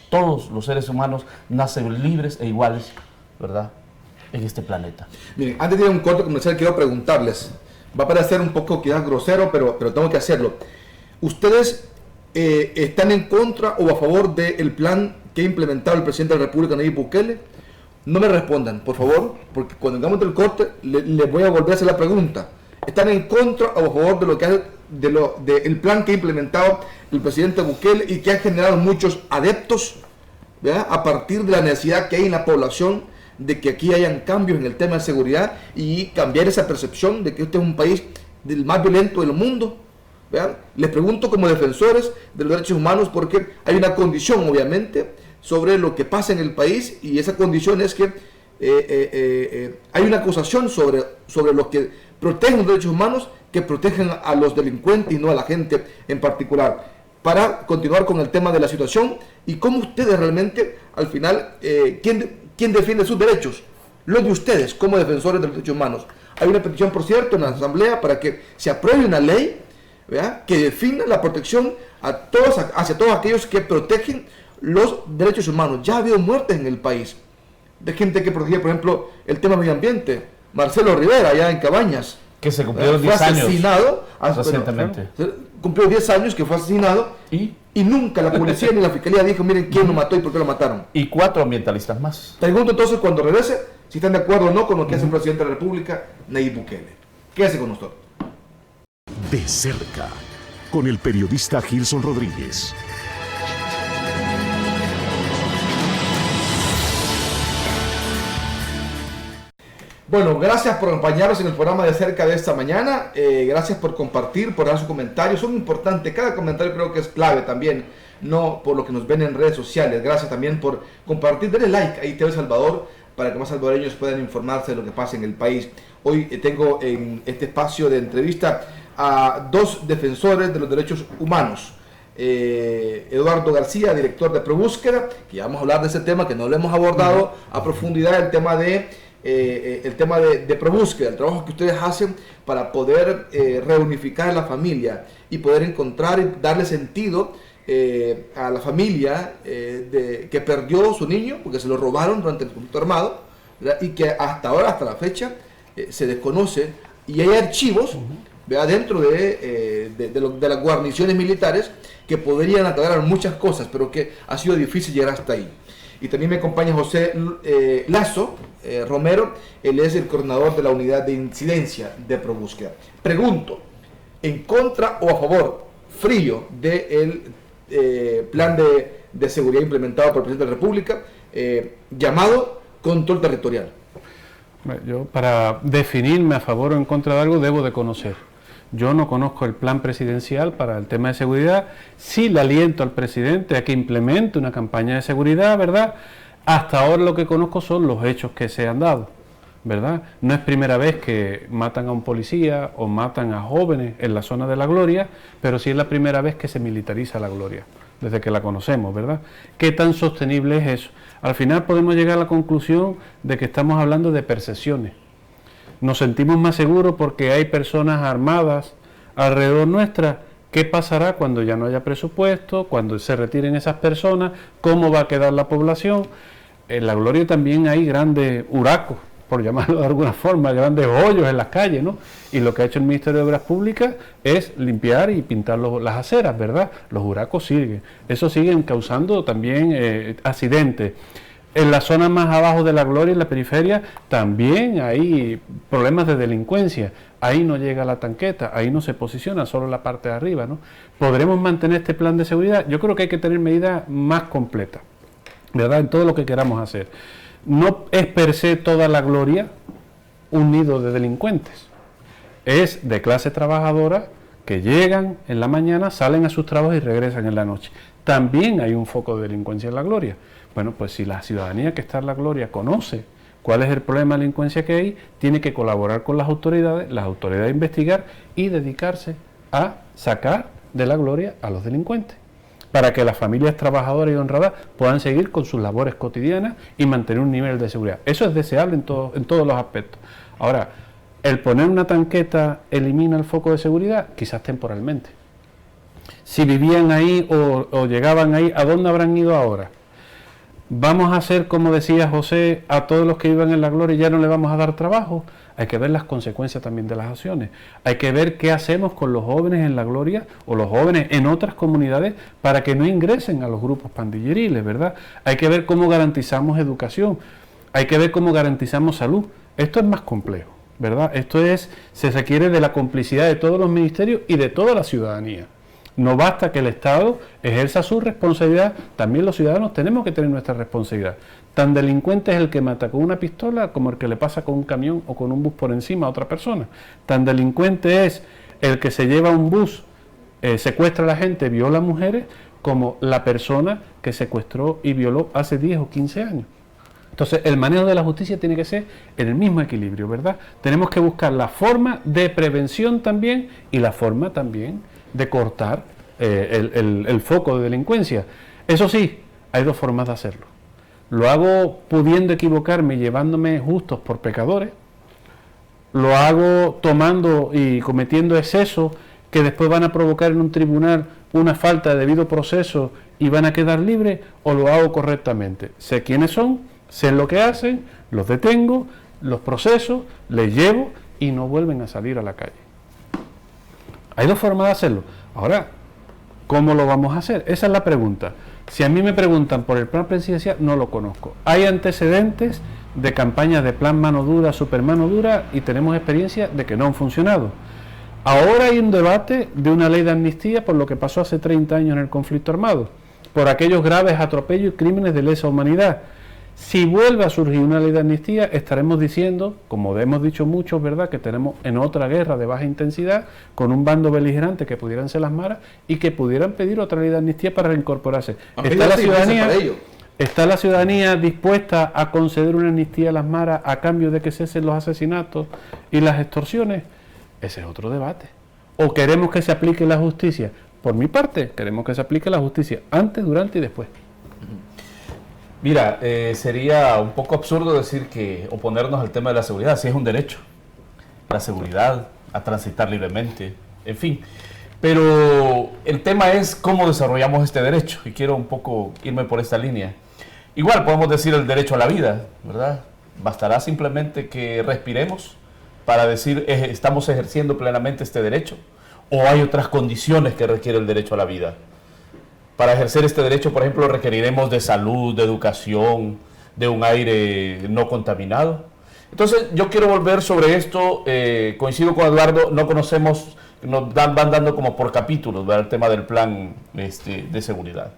Todos los seres humanos nacen libres e iguales, ¿verdad?, en este planeta. Miren, antes de ir a un corte comercial, quiero preguntarles. Va a parecer un poco quizás grosero, pero tengo que hacerlo. ¿Ustedes están en contra o a favor del plan que ha implementado el presidente de la República, Nayib Bukele? No me respondan, por favor, porque cuando hagamos el corte les voy a volver a hacer la pregunta. ¿Están en contra o a favor de lo que del plan que ha implementado el presidente Bukele y que ha generado muchos adeptos, ¿verdad?, a partir de la necesidad que hay en la población de que aquí hayan cambios en el tema de seguridad y cambiar esa percepción de que este es un país del más violento del mundo? ¿Verdad? Les pregunto como defensores de los derechos humanos porque hay una condición, obviamente, sobre lo que pasa en el país, y esa condición es que hay una acusación sobre los que protegen los derechos humanos, que protegen a los delincuentes y no a la gente en particular. Para continuar con el tema de la situación y cómo ustedes realmente, al final, ¿quién defiende sus derechos? Los de ustedes como defensores de los derechos humanos. Hay una petición, por cierto, en la Asamblea para que se apruebe una ley, ¿verdad?, que defina la protección hacia todos aquellos que protegen los derechos humanos. Ya ha habido muertes en el país de gente que protegía, por ejemplo, el tema medio ambiente. Marcelo Rivera, allá en Cabañas, que se cumplieron 10 años asesinado recientemente. Cumplió 10 años que fue asesinado y nunca la policía ni la fiscalía dijo, miren quién lo mató y por qué lo mataron. Y 4 ambientalistas más. Pregunto entonces, cuando regrese, si están de acuerdo o no con lo que hace el presidente de la República, Nayib Bukele. Quédese con nosotros. De cerca, con el periodista Gilson Rodríguez. Bueno, gracias por acompañarnos en el programa de cerca de esta mañana. Gracias por compartir, por dar sus comentarios. Son importantes. Cada comentario creo que es clave también, no por lo que nos ven en redes sociales. Gracias también por compartir. Denle like a ITV Salvador para que más salvadoreños puedan informarse de lo que pasa en el país. Hoy tengo en este espacio de entrevista a 2 defensores de los derechos humanos. Eduardo García, director de ProBúsqueda, que ya vamos a hablar de ese tema, que no lo hemos abordado a profundidad, el tema de ProBúsqueda, el trabajo que ustedes hacen para poder reunificar a la familia y poder encontrar y darle sentido a la familia que perdió su niño porque se lo robaron durante el conflicto armado, ¿verdad? Y que hasta ahora, hasta la fecha, se desconoce, y hay archivos, ¿verdad?, dentro de las guarniciones militares que podrían aclarar muchas cosas, pero que ha sido difícil llegar hasta ahí. Y también me acompaña José Lazo Romero, él es el coordinador de la unidad de incidencia de ProBúsqueda. Pregunto, ¿en contra o a favor frío del plan de seguridad implementado por el presidente de la República, llamado control territorial? Yo, para definirme a favor o en contra de algo, debo de conocer. Yo no conozco el plan presidencial para el tema de seguridad. Sí le aliento al presidente a que implemente una campaña de seguridad, ¿verdad? Hasta ahora lo que conozco son los hechos que se han dado, ¿verdad? No es primera vez que matan a un policía o matan a jóvenes en la zona de La Gloria, pero sí es la primera vez que se militariza La Gloria, desde que la conocemos, ¿verdad? ¿Qué tan sostenible es eso? Al final podemos llegar a la conclusión de que estamos hablando de percepciones. Nos sentimos más seguros porque hay personas armadas alrededor nuestra. ¿Qué pasará cuando ya no haya presupuesto, cuando se retiren esas personas? ¿Cómo va a quedar la población? En La Gloria también hay grandes huracos, por llamarlo de alguna forma, grandes hoyos en las calles, ¿no? Y lo que ha hecho el Ministerio de Obras Públicas es limpiar y pintar las aceras, ¿verdad? Los huracos siguen. Eso siguen causando también accidentes. En la zona más abajo de La Gloria, en la periferia, también hay problemas de delincuencia. Ahí no llega la tanqueta, ahí no se posiciona, solo la parte de arriba, ¿no? ¿Podremos mantener este plan de seguridad? Yo creo que hay que tener medidas más completas, ¿verdad?, en todo lo que queramos hacer. No es per se toda La Gloria un nido de delincuentes. Es de clase trabajadora que llegan en la mañana, salen a sus trabajos y regresan en la noche. También hay un foco de delincuencia en La Gloria. Bueno, pues si la ciudadanía que está en La Gloria conoce cuál es el problema de delincuencia que hay, tiene que colaborar con las autoridades investigar y dedicarse a sacar de La Gloria a los delincuentes, para que las familias trabajadoras y honradas puedan seguir con sus labores cotidianas y mantener un nivel de seguridad. Eso es deseable en todos los aspectos. Ahora, el poner una tanqueta elimina el foco de seguridad, quizás temporalmente. Si vivían ahí o llegaban ahí, ¿a dónde habrán ido ahora? ¿Vamos a hacer, como decía José, a todos los que vivan en La Gloria y ya no le vamos a dar trabajo? Hay que ver las consecuencias también de las acciones. Hay que ver qué hacemos con los jóvenes en La Gloria o los jóvenes en otras comunidades para que no ingresen a los grupos pandilleriles, ¿verdad? Hay que ver cómo garantizamos educación. Hay que ver cómo garantizamos salud. Esto es más complejo, ¿verdad? Se requiere de la complicidad de todos los ministerios y de toda la ciudadanía. No basta que el Estado ejerza su responsabilidad, también los ciudadanos tenemos que tener nuestra responsabilidad. Tan delincuente es el que mata con una pistola como el que le pasa con un camión o con un bus por encima a otra persona. Tan delincuente es el que se lleva un bus, secuestra a la gente, viola a mujeres, como la persona que secuestró y violó hace 10 o 15 años. Entonces, el manejo de la justicia tiene que ser en el mismo equilibrio, ¿verdad? Tenemos que buscar la forma de prevención también y la forma también de cortar el foco de delincuencia. Eso sí, hay dos formas de hacerlo. Lo hago pudiendo equivocarme y llevándome justos por pecadores. Lo hago tomando y cometiendo excesos que después van a provocar en un tribunal una falta de debido proceso y van a quedar libres, o lo hago correctamente. Sé quiénes son, sé lo que hacen, los detengo, los proceso, les llevo y no vuelven a salir a la calle. Hay dos formas de hacerlo. Ahora, ¿cómo lo vamos a hacer? Esa es la pregunta. Si a mí me preguntan por el plan presidencial, no lo conozco. Hay antecedentes de campañas de plan mano dura, super mano dura, y tenemos experiencia de que no han funcionado. Ahora hay un debate de una ley de amnistía por lo que pasó hace 30 años en el conflicto armado, por aquellos graves atropellos y crímenes de lesa humanidad. Si vuelve a surgir una ley de amnistía, estaremos diciendo, como hemos dicho muchos, ¿verdad?, que tenemos en otra guerra de baja intensidad, con un bando beligerante que pudieran ser las maras y que pudieran pedir otra ley de amnistía para reincorporarse. ¿Está la ciudadanía dispuesta a conceder una amnistía a las maras a cambio de que cesen los asesinatos y las extorsiones? Ese es otro debate. ¿O queremos que se aplique la justicia por mi parte, queremos que se aplique la justicia antes, durante y después. Mira, sería un poco absurdo decir que oponernos al tema de la seguridad, si es un derecho, la seguridad, a transitar libremente, en fin. Pero el tema es cómo desarrollamos este derecho, y quiero un poco irme por esta línea. Igual podemos decir el derecho a la vida, ¿verdad? Bastará simplemente que respiremos para decir estamos ejerciendo plenamente este derecho, o hay otras condiciones que requiere el derecho a la vida. Para ejercer este derecho, por ejemplo, requeriremos de salud, de educación, de un aire no contaminado. Entonces, yo quiero volver sobre esto. Coincido con Eduardo, no conocemos, van dando como por capítulos, ¿verdad?, el tema del plan de seguridad.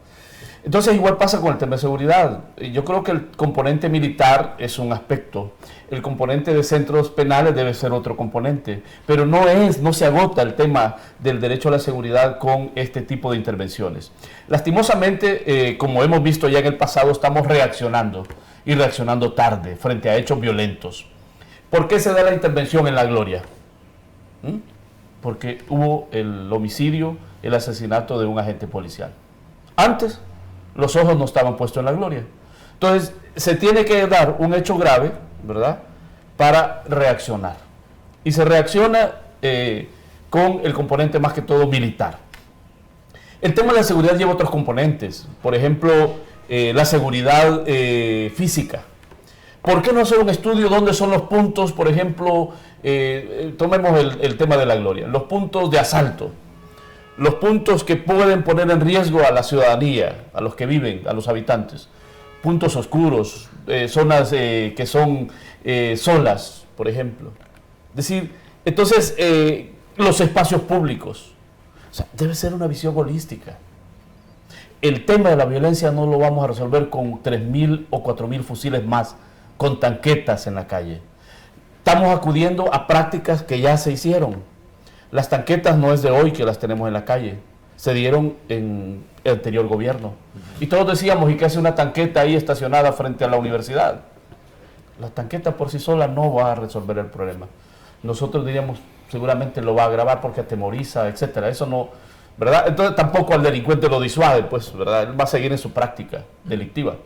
Entonces, igual pasa con el tema de seguridad. Yo creo que el componente militar es un aspecto. El componente de centros penales debe ser otro componente. Pero no se agota el tema del derecho a la seguridad con este tipo de intervenciones. Lastimosamente, como hemos visto ya en el pasado, estamos reaccionando y reaccionando tarde frente a hechos violentos. ¿Por qué se da la intervención en La Gloria? Porque hubo el homicidio, el asesinato de un agente policial. Antes, los ojos no estaban puestos en La Gloria. Entonces, se tiene que dar un hecho grave, ¿verdad?, para reaccionar. Y se reacciona con el componente más que todo militar. El tema de la seguridad lleva otros componentes. Por ejemplo, la seguridad física. ¿Por qué no hacer un estudio dónde son los puntos, por ejemplo, tomemos el tema de La Gloria, los puntos de asalto? Los puntos que pueden poner en riesgo a la ciudadanía, a los que viven, a los habitantes. Puntos oscuros, zonas que son solas, por ejemplo. Es decir, entonces, los espacios públicos. O sea, debe ser una visión holística. El tema de la violencia no lo vamos a resolver con 3.000 o 4.000 fusiles más, con tanquetas en la calle. Estamos acudiendo a prácticas que ya se hicieron. Las tanquetas no es de hoy que las tenemos en la calle, se dieron en el anterior gobierno. Y todos decíamos, ¿y qué hace una tanqueta ahí estacionada frente a la universidad? La tanqueta por sí sola no va a resolver el problema. Nosotros diríamos, seguramente lo va a agravar porque atemoriza, etcétera. Eso no, ¿verdad? Entonces tampoco al delincuente lo disuade, pues, ¿verdad? Él va a seguir en su práctica delictiva.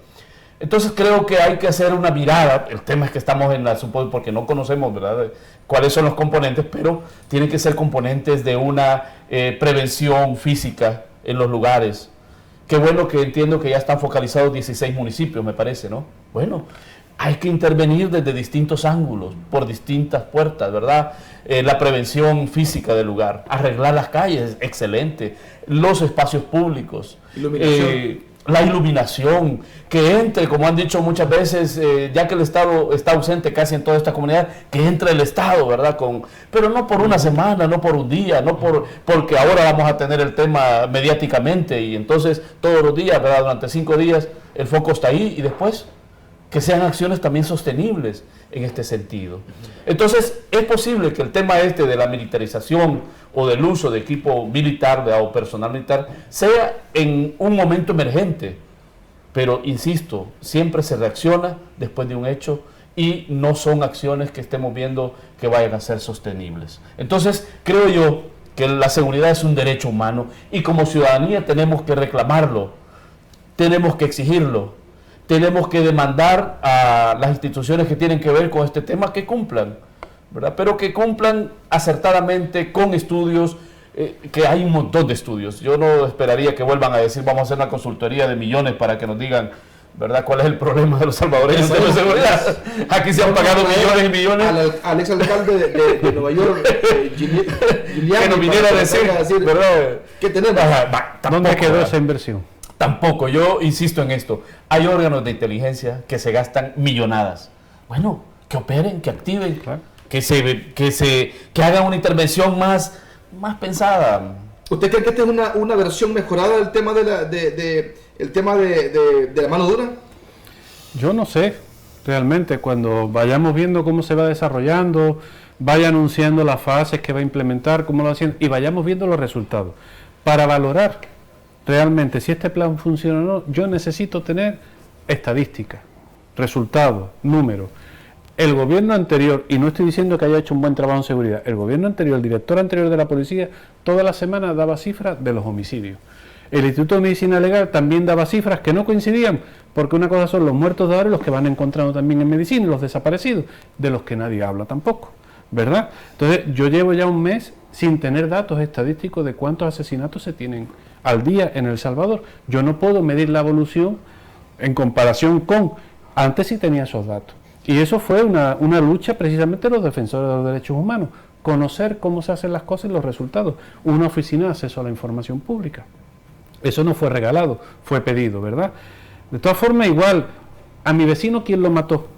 Entonces creo que hay que hacer una mirada. El tema es que estamos en la suposición, porque no conocemos, ¿verdad?, cuáles son los componentes, pero tienen que ser componentes de una prevención física en los lugares. Qué bueno que entiendo que ya están focalizados 16 municipios, me parece, ¿no? Bueno, hay que intervenir desde distintos ángulos, por distintas puertas, ¿verdad? La prevención física del lugar, arreglar las calles, excelente, los espacios públicos, la iluminación, que entre, como han dicho muchas veces, ya que el Estado está ausente casi en toda esta comunidad, que entre el Estado, ¿verdad? Pero no por una semana, no por un día, no porque ahora vamos a tener el tema mediáticamente y entonces todos los días, ¿verdad?, durante 5 días el foco está ahí, y después que sean acciones también sostenibles en este sentido. Entonces, es posible que el tema de la militarización o del uso de equipo militar o personal militar sea en un momento emergente, pero insisto, siempre se reacciona después de un hecho y no son acciones que estemos viendo que vayan a ser sostenibles. Entonces, creo yo que la seguridad es un derecho humano y como ciudadanía tenemos que reclamarlo, tenemos que exigirlo. Tenemos que demandar a las instituciones que tienen que ver con este tema que cumplan, ¿verdad? Pero que cumplan acertadamente con estudios, que hay un montón de estudios. Yo no esperaría que vuelvan a decir, vamos a hacer una consultoría de millones para que nos digan, ¿verdad?, cuál es el problema de los salvadoreños de la seguridad. Aquí se han pagado millones y millones. Al exalcalde de Nueva York, que nos viniera a decir, ¿verdad? ¿Qué tenemos? ¿Dónde quedó esa inversión? Tampoco, yo insisto en esto. Hay órganos de inteligencia que se gastan millonadas. Bueno, que operen, que activen, claro, que hagan una intervención más pensada. ¿Usted cree que esta es una versión mejorada del tema de la mano dura? Yo no sé, realmente, cuando vayamos viendo cómo se va desarrollando, vaya anunciando las fases que va a implementar, cómo lo va haciendo, y vayamos viendo los resultados. Para valorar realmente si este plan funciona o no, yo necesito tener estadísticas, resultados, números. El gobierno anterior, y no estoy diciendo que haya hecho un buen trabajo en seguridad, el gobierno anterior, el director anterior de la policía, toda la semana daba cifras de los homicidios. El Instituto de Medicina Legal también daba cifras que no coincidían, porque una cosa son los muertos de ahora y los que van encontrando también en medicina, y los desaparecidos, de los que nadie habla tampoco, ¿verdad? Entonces, yo llevo ya un mes sin tener datos estadísticos de cuántos asesinatos se tienen al día en El Salvador. Yo no puedo medir la evolución en comparación con antes sí tenía esos datos. Y eso fue una lucha precisamente de los defensores de los derechos humanos, conocer cómo se hacen las cosas y los resultados. Una oficina de acceso a la información pública. Eso no fue regalado, fue pedido, ¿verdad? De todas formas, igual, a mi vecino, ¿quién lo mató?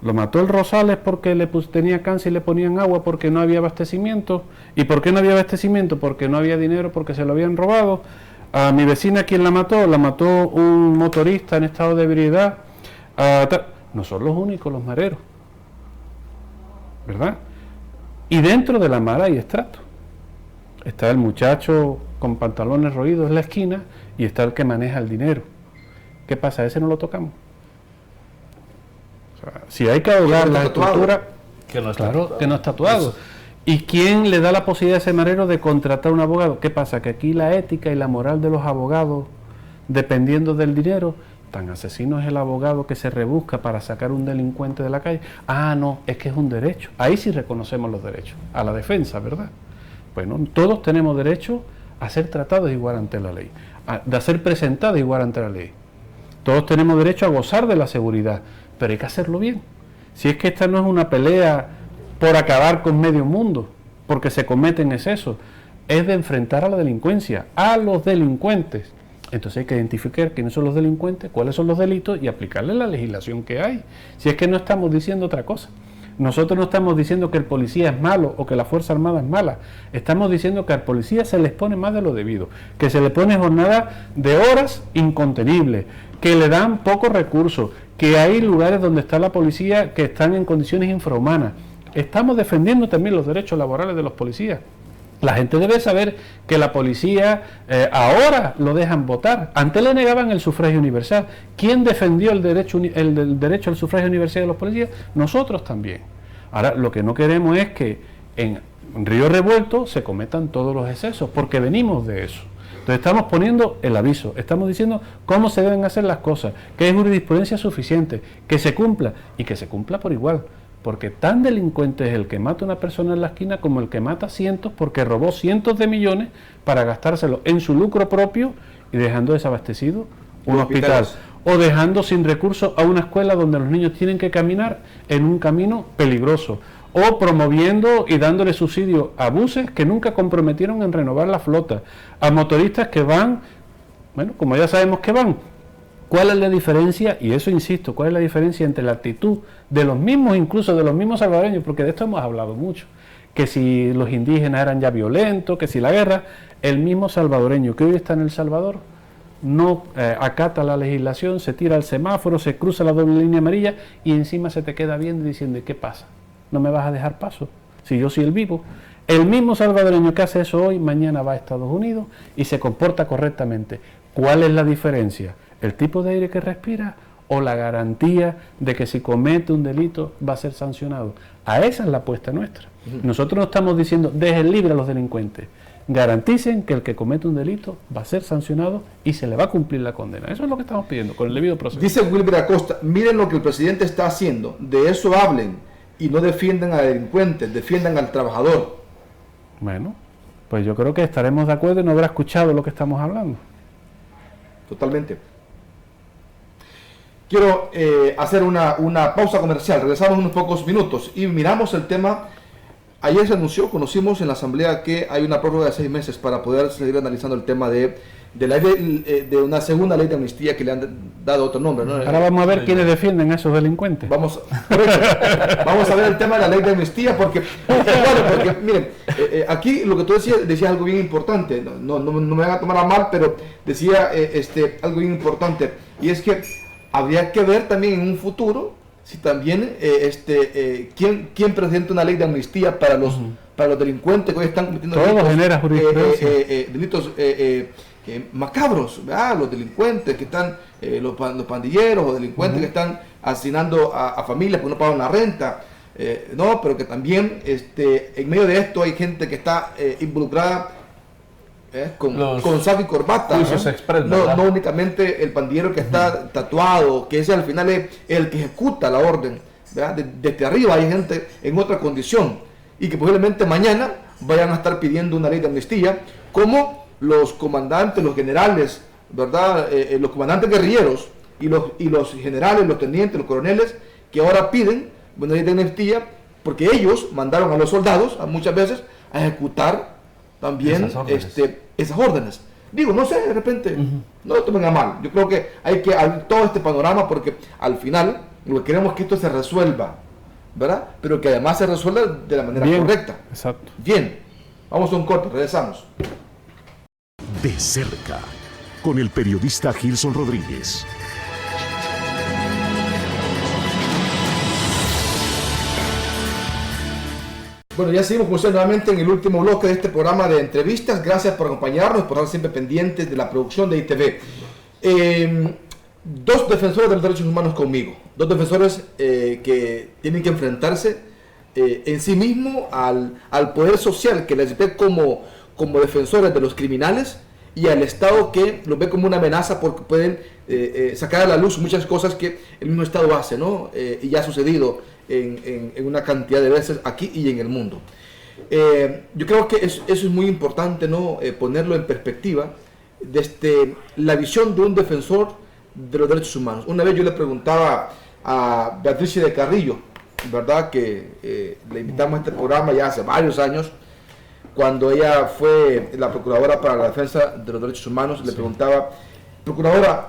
Lo mató el Rosales porque tenía cáncer y le ponían agua porque no había abastecimiento. ¿Y por qué no había abastecimiento? Porque no había dinero, porque se lo habían robado. A mi vecina, ¿quién la mató? La mató un motorista en estado de ebriedad. No son los únicos los mareros, ¿verdad? Y dentro de la mara hay estrato. Está el muchacho con pantalones roídos en la esquina y está el que maneja el dinero. ¿Qué pasa? ¿Ese no lo tocamos? O sea, si hay que ahogar la estructura, que no está tatuado. ¿Y quién le da la posibilidad a ese marero de contratar un abogado? ¿Qué pasa? Que aquí la ética y la moral de los abogados, dependiendo del dinero, tan asesino es el abogado que se rebusca para sacar un delincuente de la calle. Ah, no, es que es un derecho. Ahí sí reconocemos los derechos, a la defensa, ¿verdad? Bueno, todos tenemos derecho a ser tratados igual ante la ley, a ser presentados igual ante la ley. Todos tenemos derecho a gozar de la seguridad, pero hay que hacerlo bien. Si es que esta no es una pelea por acabar con medio mundo, porque se cometen excesos, es de enfrentar a la delincuencia, a los delincuentes. Entonces hay que identificar quiénes son los delincuentes, cuáles son los delitos y aplicarle la legislación que hay. Si es que no estamos diciendo otra cosa. Nosotros no estamos diciendo que el policía es malo o que la Fuerza Armada es mala. Estamos diciendo que al policía se les pone más de lo debido, que se le pone jornada de horas incontenibles, que le dan pocos recursos, que hay lugares donde está la policía que están en condiciones infrahumanas. Estamos defendiendo también los derechos laborales de los policías. La gente debe saber que la policía ahora lo dejan votar. Antes le negaban el sufragio universal. ¿Quién defendió el derecho al sufragio universal de los policías? Nosotros también. Ahora, lo que no queremos es que en Río Revuelto se cometan todos los excesos, porque venimos de eso. Entonces estamos poniendo el aviso, estamos diciendo cómo se deben hacer las cosas, que hay jurisprudencia suficiente, que se cumpla y que se cumpla por igual. Porque tan delincuente es el que mata a una persona en la esquina como el que mata cientos porque robó cientos de millones para gastárselo en su lucro propio y dejando desabastecido un hospital. O dejando sin recursos a una escuela donde los niños tienen que caminar en un camino peligroso. O promoviendo y dándole subsidio a buses que nunca comprometieron en renovar la flota. A motoristas que van, bueno, como ya sabemos que van. ¿Cuál es la diferencia? Y eso insisto, ¿cuál es la diferencia entre la actitud de los mismos, incluso de los mismos salvadoreños? Porque de esto hemos hablado mucho, que si los indígenas eran ya violentos, que si la guerra, el mismo salvadoreño que hoy está en El Salvador no acata la legislación, se tira al semáforo, se cruza la doble línea amarilla y encima se te queda viendo y diciendo, ¿qué pasa? ¿No me vas a dejar paso? Si yo soy el vivo. El mismo salvadoreño que hace eso hoy, mañana va a Estados Unidos y se comporta correctamente. ¿Cuál es la diferencia? ¿El tipo de aire que respira o la garantía de que si comete un delito va a ser sancionado? A esa es la apuesta nuestra. Nosotros no estamos diciendo dejen libre a los delincuentes, garanticen que el que comete un delito va a ser sancionado y se le va a cumplir la condena. Eso es lo que estamos pidiendo con el debido proceso. Dice Wilber Acosta, miren lo que el presidente está haciendo, de eso hablen y no defiendan a delincuentes, defiendan al trabajador. Bueno, pues yo creo que estaremos de acuerdo y no habrá escuchado lo que estamos hablando. Totalmente. Quiero hacer una pausa comercial, regresamos unos pocos minutos y miramos el tema. Ayer se anunció, conocimos en la asamblea que hay una prórroga de 6 meses para poder seguir analizando el tema de una segunda ley de amnistía que le han dado otro nombre, ¿no? Ahora vamos a ver quiénes defienden a esos delincuentes. Vamos a ver el tema de la ley de amnistía porque miren, aquí lo que tú decías algo bien importante, no me van a tomar a mal, pero decía algo bien importante, y es que habría que ver también en un futuro si también quién presenta una ley de amnistía para los delincuentes que hoy están cometiendo todo genera jurisprudencia. delitos macabros, ¿verdad? Los delincuentes que están, los pandilleros o delincuentes que están asesinando a familias porque no pagan la renta, no, pero que también en medio de esto hay gente que está involucrada con saco y corbata, no únicamente el pandillero que está tatuado, que ese al final es el que ejecuta la orden, ¿verdad? Desde arriba hay gente en otra condición y que posiblemente mañana vayan a estar pidiendo una ley de amnistía, como los comandantes, los generales, ¿verdad? Los comandantes guerrilleros y los generales, los tenientes, los coroneles, que ahora piden una ley de amnistía porque ellos mandaron a los soldados muchas veces a ejecutar también esas órdenes. Digo, no sé, de repente, no lo tomen a mal. Yo creo que hay que abrir todo este panorama porque al final lo que queremos es que esto se resuelva, ¿verdad? Pero que además se resuelva de la manera correcta. Exacto. Bien, vamos a un corte, regresamos. De cerca, con el periodista Gilson Rodríguez. Bueno, ya seguimos con usted nuevamente en el último bloque de este programa de entrevistas. Gracias por acompañarnos, por estar siempre pendientes de la producción de ITV. Dos defensores de los derechos humanos conmigo. Dos defensores que tienen que enfrentarse en sí mismo al poder social que les ve como defensores de los criminales y al Estado que los ve como una amenaza porque pueden sacar a la luz muchas cosas que el mismo Estado hace, ¿no? Y ya ha sucedido en una cantidad de veces aquí y en el mundo. Yo creo que eso es muy importante, ¿no? Ponerlo en perspectiva desde la visión de un defensor de los derechos humanos. Una vez yo le preguntaba a Beatriz de Carrillo, ¿verdad? Que le invitamos a este programa ya hace varios años, cuando ella fue la procuradora para la defensa de los derechos humanos. Le preguntaba, procuradora,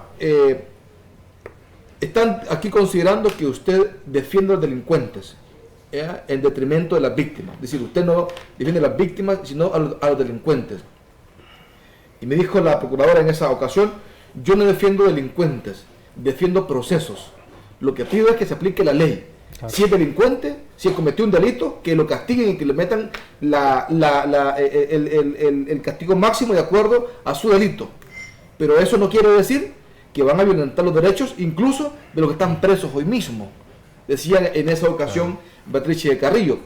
están aquí considerando que usted defiende a los delincuentes en detrimento de las víctimas. Es decir, usted no defiende a las víctimas, sino a los delincuentes. Y me dijo la procuradora en esa ocasión, yo no defiendo delincuentes, defiendo procesos. Lo que pido es que se aplique la ley. Claro. Si es delincuente, si cometió un delito, que lo castiguen y que le metan el castigo máximo de acuerdo a su delito. Pero eso no quiere decir que van a violentar los derechos incluso de los que están presos hoy mismo, decía en esa ocasión Beatriz de Carrillo.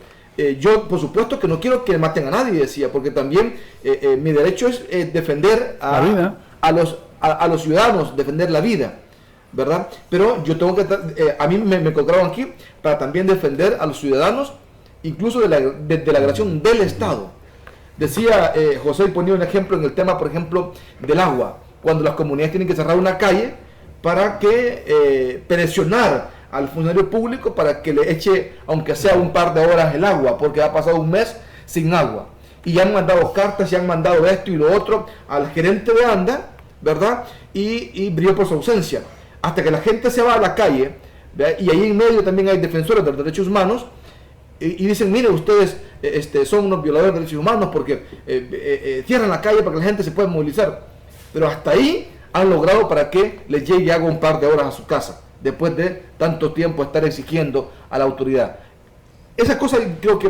Yo por supuesto que no quiero que maten a nadie, decía, porque también mi derecho es defender a los ciudadanos, defender la vida, ¿verdad? Pero yo tengo que, a mí me encontraron aquí para también defender a los ciudadanos, incluso de la agresión del Estado. Decía José, y ponía un ejemplo en el tema, por ejemplo, del agua, cuando las comunidades tienen que cerrar una calle para que presionar al funcionario público para que le eche, aunque sea un par de horas, el agua, porque ha pasado un mes sin agua. Y han mandado cartas, y han mandado esto y lo otro al gerente de ANDA, ¿verdad? Y brilló por su ausencia. Hasta que la gente se va a la calle, ¿verdad? Y ahí en medio también hay defensores de los derechos humanos, y dicen, mire, ustedes son unos violadores de derechos humanos porque cierran la calle para que la gente se pueda movilizar. Pero hasta ahí han logrado para que les llegue agua un par de horas a su casa, después de tanto tiempo estar exigiendo a la autoridad. Esa cosa creo que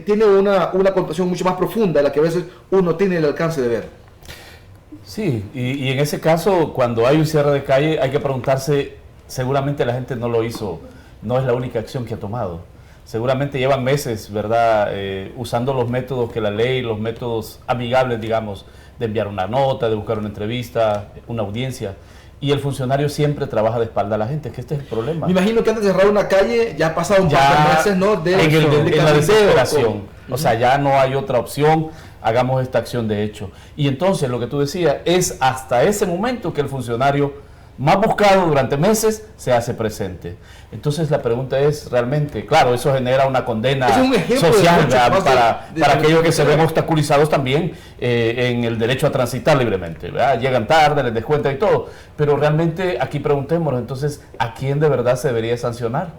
tiene una connotación mucho más profunda de la que a veces uno tiene el alcance de ver. Sí, y en ese caso, cuando hay un cierre de calle, hay que preguntarse, seguramente la gente no lo hizo, no es la única acción que ha tomado. Seguramente llevan meses, ¿verdad?, usando los métodos que la ley, los métodos amigables, digamos, de enviar una nota, de buscar una entrevista, una audiencia. Y el funcionario siempre trabaja de espalda a la gente, que este es el problema. Me imagino que antes de cerrar una calle ya ha pasado un par de meses, ¿no? En la desesperación. O sea, ya no hay otra opción, hagamos esta acción de hecho. Y entonces, lo que tú decías, es hasta ese momento que el funcionario más buscado durante meses se hace presente. Entonces la pregunta es realmente, claro, eso genera una condena social para aquellos que se ven obstaculizados también en el derecho a transitar libremente, ¿verdad? Llegan tarde, les descuentan y todo, pero realmente aquí preguntémonos entonces, ¿a quién de verdad se debería sancionar?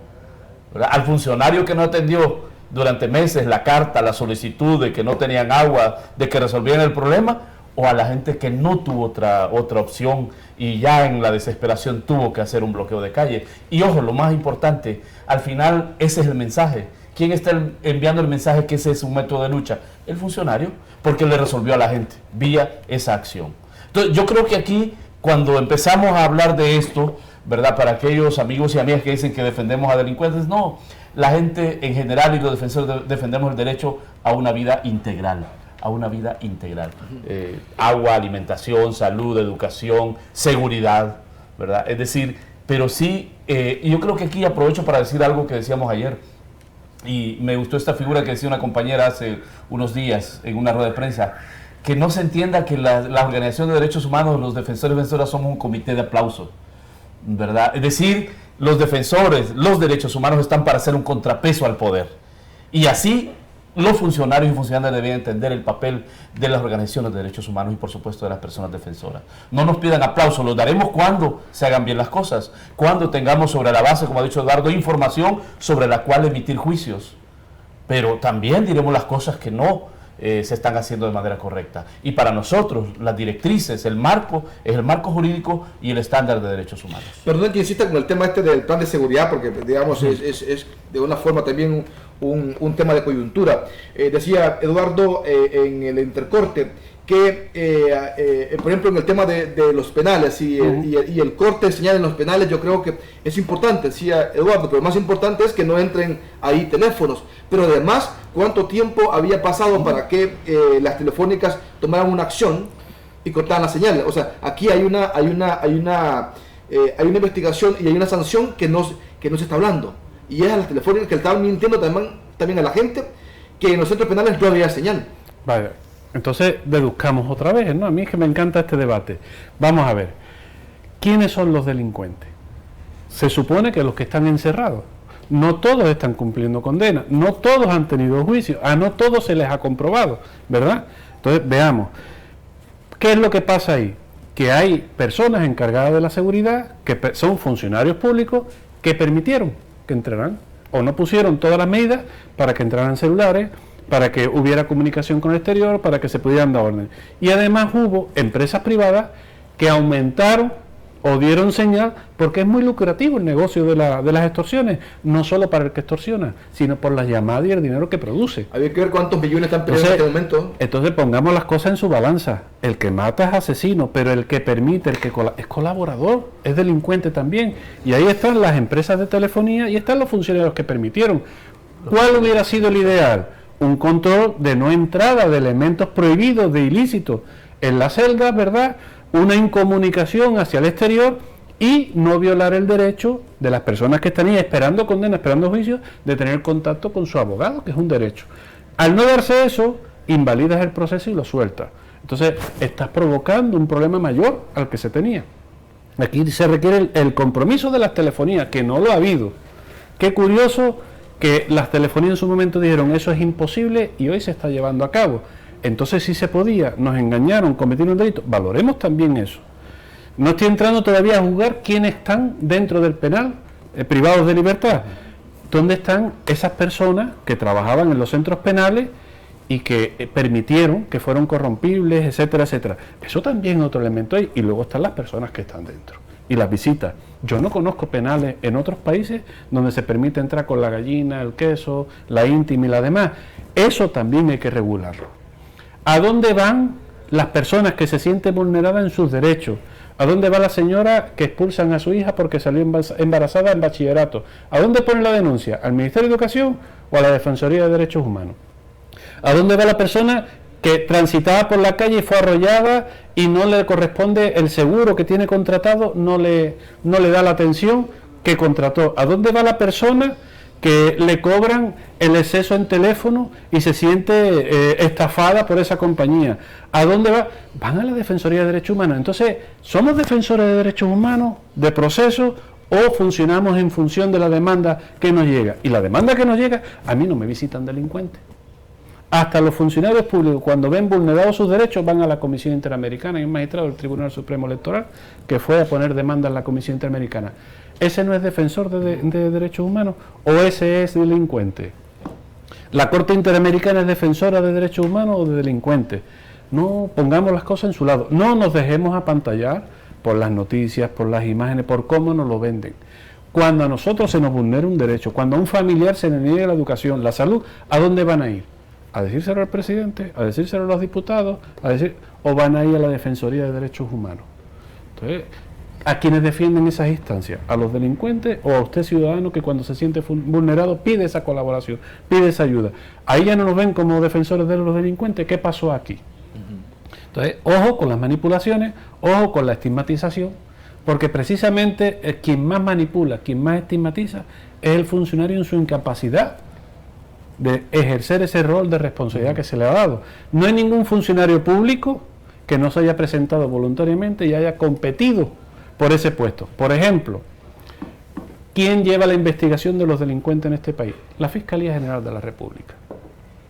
¿Verdad? Al funcionario que no atendió durante meses la carta, la solicitud de que no tenían agua, de que resolvieran el problema, o a la gente que no tuvo otra opción y ya en la desesperación tuvo que hacer un bloqueo de calle. Y ojo, lo más importante, al final ese es el mensaje. ¿Quién está enviando el mensaje que ese es un método de lucha? El funcionario, porque le resolvió a la gente vía esa acción. Entonces, yo creo que aquí, cuando empezamos a hablar de esto, ¿verdad? Para aquellos amigos y amigas que dicen que defendemos a delincuentes, no. La gente en general y los defensores defendemos el derecho a una vida integral. A una vida integral. Agua, alimentación, salud, educación, seguridad, ¿verdad? Es decir, pero sí, yo creo que aquí aprovecho para decir algo que decíamos ayer. Y me gustó esta figura que decía una compañera hace unos días en una rueda de prensa, que no se entienda que la Organización de Derechos Humanos, los defensores y defensoras somos un comité de aplauso, ¿verdad? Es decir, los defensores, los derechos humanos están para hacer un contrapeso al poder. Y así los funcionarios y funcionarias deben entender el papel de las organizaciones de derechos humanos y por supuesto de las personas defensoras. No nos pidan aplausos, los daremos cuando se hagan bien las cosas, cuando tengamos sobre la base, como ha dicho Eduardo, información sobre la cual emitir juicios. Pero también diremos las cosas que no se están haciendo de manera correcta. Y para nosotros, las directrices, el marco, es el marco jurídico y el estándar de derechos humanos. Perdón que insista con el tema del plan de seguridad, porque digamos es de una forma también un tema de coyuntura. Decía Eduardo en el intercorte que, por ejemplo, en el tema de los penales y el corte señal en los penales, yo creo que es importante, decía Eduardo, pero lo más importante es que no entren ahí teléfonos. Pero además, ¿cuánto tiempo había pasado para que las telefónicas tomaran una acción y cortaran la señal? O sea, aquí hay una investigación y hay una sanción que no se está hablando. Y es a las telefónicas que estaban mintiendo también a la gente que en los centros penales no había señal. Vale, entonces deduzcamos otra vez, ¿no? A mí es que me encanta este debate. Vamos a ver, ¿quiénes son los delincuentes? Se supone que los que están encerrados. No todos están cumpliendo condena, no todos han tenido juicio, a no todos se les ha comprobado, ¿verdad? Entonces, veamos, ¿qué es lo que pasa ahí? Que hay personas encargadas de la seguridad, que son funcionarios públicos, que permitieron que entraran, o no pusieron todas las medidas para que entraran celulares, para que hubiera comunicación con el exterior, para que se pudieran dar órdenes. Y además hubo empresas privadas que aumentaron o dieron señal, porque es muy lucrativo el negocio de las extorsiones, no solo para el que extorsiona, sino por las llamadas y el dinero que produce. Había que ver cuántos millones están perdiendo en este momento. Entonces pongamos las cosas en su balanza. El que mata es asesino, pero el que permite, es colaborador, es delincuente también. Y ahí están las empresas de telefonía y están los funcionarios que permitieron. ¿Cuál hubiera sido el ideal? Un control de no entrada de elementos prohibidos, de ilícitos en la celda, ¿verdad? Una incomunicación hacia el exterior y no violar el derecho de las personas que están ahí esperando condena, esperando juicio, de tener contacto con su abogado, que es un derecho. Al no darse eso, invalidas el proceso y lo sueltas. Entonces, estás provocando un problema mayor al que se tenía. Aquí se requiere el compromiso de las telefonías, que no lo ha habido. Qué curioso que las telefonías en su momento dijeron eso es imposible y hoy se está llevando a cabo. Entonces sí se podía, nos engañaron, cometieron un delito, valoremos también eso. No estoy entrando todavía a juzgar quiénes están dentro del penal, privados de libertad. ¿Dónde están esas personas que trabajaban en los centros penales y que permitieron que fueron corrompibles, etcétera, etcétera? Eso también es otro elemento ahí. Y luego están las personas que están dentro y las visitas. Yo no conozco penales en otros países donde se permite entrar con la gallina, el queso, la íntima y la demás. Eso también hay que regularlo. ¿A dónde van las personas que se sienten vulneradas en sus derechos? ¿A dónde va la señora que expulsan a su hija porque salió embarazada en bachillerato? ¿A dónde pone la denuncia? ¿Al Ministerio de Educación o a la Defensoría de Derechos Humanos? ¿A dónde va la persona que transitaba por la calle y fue arrollada y no le corresponde el seguro que tiene contratado, no le da la atención que contrató? ¿A dónde va la persona que le cobran el exceso en teléfono y se siente estafada por esa compañía? ¿A dónde va? Van a la Defensoría de Derechos Humanos. Entonces, ¿somos defensores de derechos humanos, de procesos, o funcionamos en función de la demanda que nos llega? Y la demanda que nos llega, a mí no me visitan delincuentes. Hasta los funcionarios públicos, cuando ven vulnerados sus derechos, van a la Comisión Interamericana. Hay un magistrado del Tribunal Supremo Electoral que fue a poner demanda en la Comisión Interamericana. ¿Ese no es defensor de derechos humanos o ese es delincuente? ¿La Corte Interamericana es defensora de derechos humanos o de delincuentes? No, pongamos las cosas en su lado. No nos dejemos apantallar por las noticias, por las imágenes, por cómo nos lo venden. Cuando a nosotros se nos vulnera un derecho, cuando a un familiar se le niega la educación, la salud, ¿a dónde van a ir? ¿A decírselo al presidente? ¿A decírselo a los diputados? ¿O van a ir a la Defensoría de Derechos Humanos? Entonces, ¿a quienes defienden esas instancias? ¿A los delincuentes o a usted, ciudadano, que cuando se siente vulnerado pide esa colaboración, pide esa ayuda? Ahí ya no nos ven como defensores de los delincuentes. ¿Qué pasó aquí? Entonces, ojo con las manipulaciones, ojo con la estigmatización, porque precisamente quien más manipula, quien más estigmatiza, es el funcionario en su incapacidad de ejercer ese rol de responsabilidad que se le ha dado. No hay ningún funcionario público que no se haya presentado voluntariamente y haya competido por ese puesto. Por ejemplo, ¿quién lleva la investigación de los delincuentes en este país? La Fiscalía General de la República.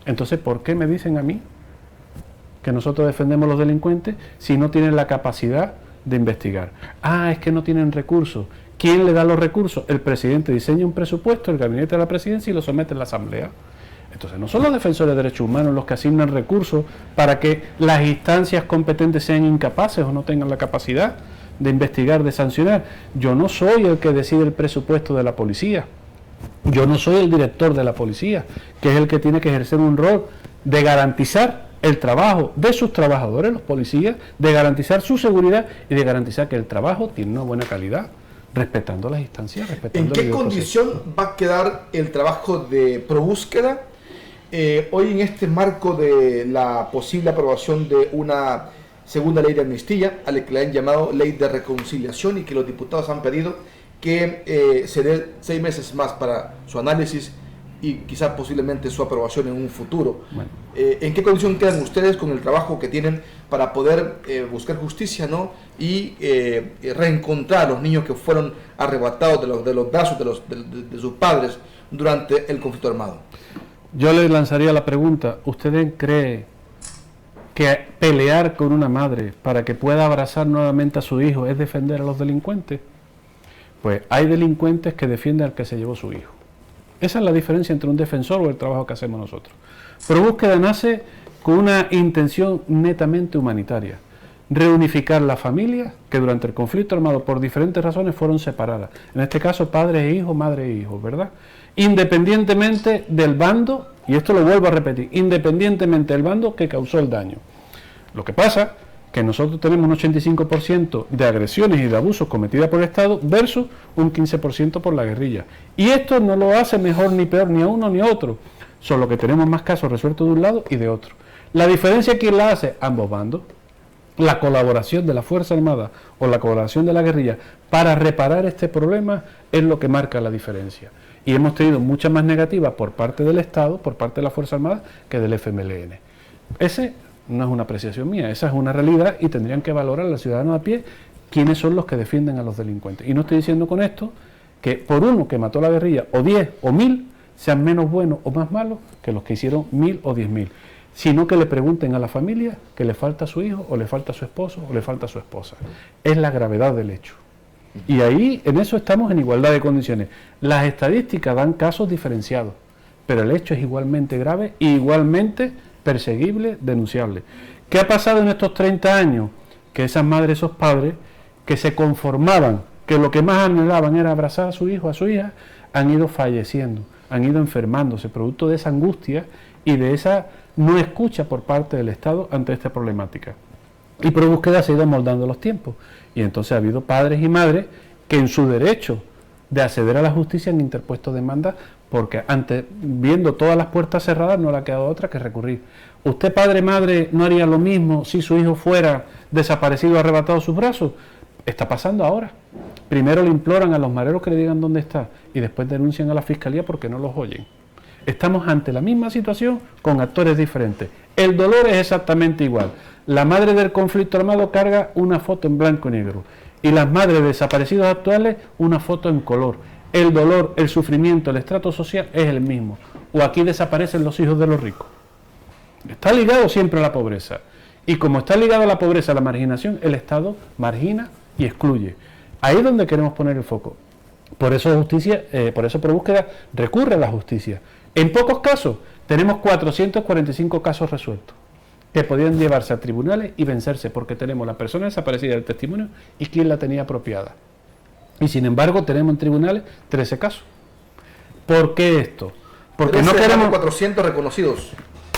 Entonces, ¿por qué me dicen a mí que nosotros defendemos a los delincuentes si no tienen la capacidad de investigar? Es que no tienen recursos. ¿Quién le da los recursos? El presidente diseña un presupuesto, el gabinete de la presidencia, y lo somete a la asamblea. Entonces, no son los defensores de derechos humanos los que asignan recursos para que las instancias competentes sean incapaces o no tengan la capacidad de investigar, de sancionar. Yo no soy el que decide el presupuesto de la policía. Yo no soy el director de la policía, que es el que tiene que ejercer un rol de garantizar el trabajo de sus trabajadores, los policías, de garantizar su seguridad y de garantizar que el trabajo tiene una buena calidad, respetando las instancias, respetando. ¿En qué condición va a quedar el trabajo de ProBúsqueda hoy en este marco de la posible aprobación de una segunda ley de amnistía, a la que le han llamado ley de reconciliación, y que los diputados han pedido que se dé 6 meses más para su análisis y quizás posiblemente su aprobación en un futuro? Bueno. ¿En qué condición quedan ustedes con el trabajo que tienen para poder buscar justicia, ¿no? Y reencontrar a los niños que fueron arrebatados de los brazos de sus padres durante el conflicto armado? Yo le lanzaría la pregunta: ¿usted cree que pelear con una madre para que pueda abrazar nuevamente a su hijo es defender a los delincuentes? Pues hay delincuentes que defienden al que se llevó su hijo. Esa es la diferencia entre un defensor o el trabajo que hacemos nosotros. ProBúsqueda nace con una intención netamente humanitaria: reunificar las familias que durante el conflicto armado por diferentes razones fueron separadas. En este caso, padres e hijos, madre e hijos, ¿verdad? Independientemente del bando, y esto lo vuelvo a repetir, independientemente del bando que causó el daño. Lo que pasa que nosotros tenemos un 85% de agresiones y de abusos cometidas por el Estado versus un 15% por la guerrilla. Y esto no lo hace mejor ni peor ni a uno ni a otro, solo que tenemos más casos resueltos de un lado y de otro. La diferencia, ¿quién la hace? Ambos bandos. La colaboración de la Fuerza Armada o la colaboración de la guerrilla para reparar este problema es lo que marca la diferencia. Y hemos tenido muchas más negativas por parte del Estado, por parte de la Fuerza Armada, que del FMLN. Ese no es una apreciación mía, esa es una realidad, y tendrían que valorar los ciudadanos a pie quiénes son los que defienden a los delincuentes. Y no estoy diciendo con esto que por uno que mató la guerrilla, o 10 o 1000, sean menos buenos o más malos que los que hicieron 1000 o 10.000, sino que le pregunten a la familia que le falta a su hijo, o le falta a su esposo, o le falta a su esposa. Es la gravedad del hecho. Y ahí, en eso estamos en igualdad de condiciones. Las estadísticas dan casos diferenciados, pero el hecho es igualmente grave e igualmente perseguible, denunciable. ¿Qué ha pasado en estos 30 años? Que esas madres, esos padres, que se conformaban, que lo que más anhelaban era abrazar a su hijo, a su hija, han ido falleciendo, han ido enfermándose, producto de esa angustia y de esa no escucha por parte del Estado ante esta problemática. Y ProBúsqueda se ha ido moldando los tiempos. Y entonces ha habido padres y madres que en su derecho de acceder a la justicia han interpuesto demandas porque viendo todas las puertas cerradas no le ha quedado otra que recurrir. ¿Usted, padre, madre, no haría lo mismo si su hijo fuera desaparecido o arrebatado de sus brazos? Está pasando ahora. Primero le imploran a los mareros que le digan dónde está y después denuncian a la fiscalía porque no los oyen. Estamos ante la misma situación con actores diferentes. El dolor es exactamente igual. La madre del conflicto armado carga una foto en blanco y negro y las madres de desaparecidos actuales una foto en color. El dolor, el sufrimiento, el estrato social es el mismo. O aquí desaparecen los hijos de los ricos. Está ligado siempre a la pobreza. Y como está ligado a la pobreza, a la marginación, el Estado margina y excluye. Ahí es donde queremos poner el foco. Por eso ProBúsqueda recurre a la justicia. En pocos casos, tenemos 445 casos resueltos, que podían llevarse a tribunales y vencerse, porque tenemos la persona desaparecida del testimonio y quién la tenía apropiada. Y sin embargo, tenemos en tribunales 13 casos. ¿Por qué esto? Porque no queremos 400 reconocidos.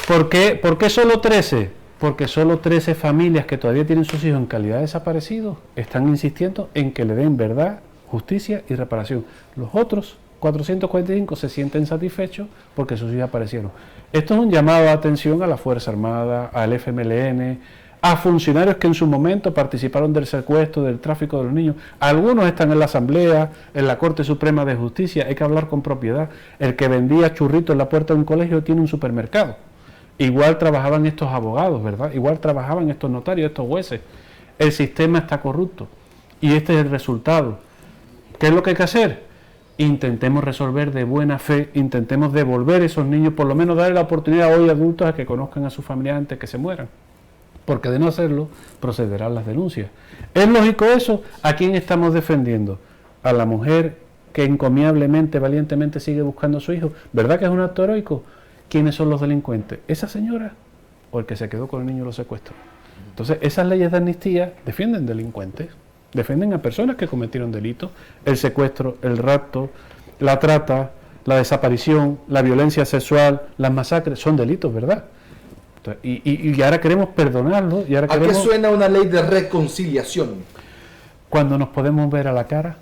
¿Por qué solo 13? Porque solo 13 familias que todavía tienen sus hijos en calidad de desaparecidos están insistiendo en que le den verdad, justicia y reparación. Los otros 445 se sienten satisfechos porque sus hijos aparecieron. Esto es un llamado de atención a la Fuerza Armada, al FMLN, a funcionarios que en su momento participaron del secuestro, del tráfico de los niños. Algunos están en la Asamblea, en la Corte Suprema de Justicia. Hay que hablar con propiedad. El que vendía churritos en la puerta de un colegio tiene un supermercado. Igual trabajaban estos abogados, ¿verdad? Igual trabajaban estos notarios, estos jueces. El sistema está corrupto y este es el resultado. ¿Qué es lo que hay que hacer? Intentemos resolver de buena fe, intentemos devolver a esos niños, por lo menos darle la oportunidad hoy a adultos a que conozcan a sus familiares antes que se mueran. Porque de no hacerlo, procederán las denuncias. ¿Es lógico eso? ¿A quién estamos defendiendo? A la mujer que encomiablemente, valientemente sigue buscando a su hijo. ¿Verdad que es un acto heroico? ¿Quiénes son los delincuentes? ¿Esa señora o el que se quedó con el niño y lo secuestró? Entonces, esas leyes de amnistía defienden delincuentes, defienden a personas que cometieron delitos, el secuestro, el rapto, la trata, la desaparición, la violencia sexual, las masacres, son delitos, ¿verdad? Entonces, y ahora queremos perdonarlo. Y ahora ¿A qué suena una ley de reconciliación? Cuando nos podemos ver a la cara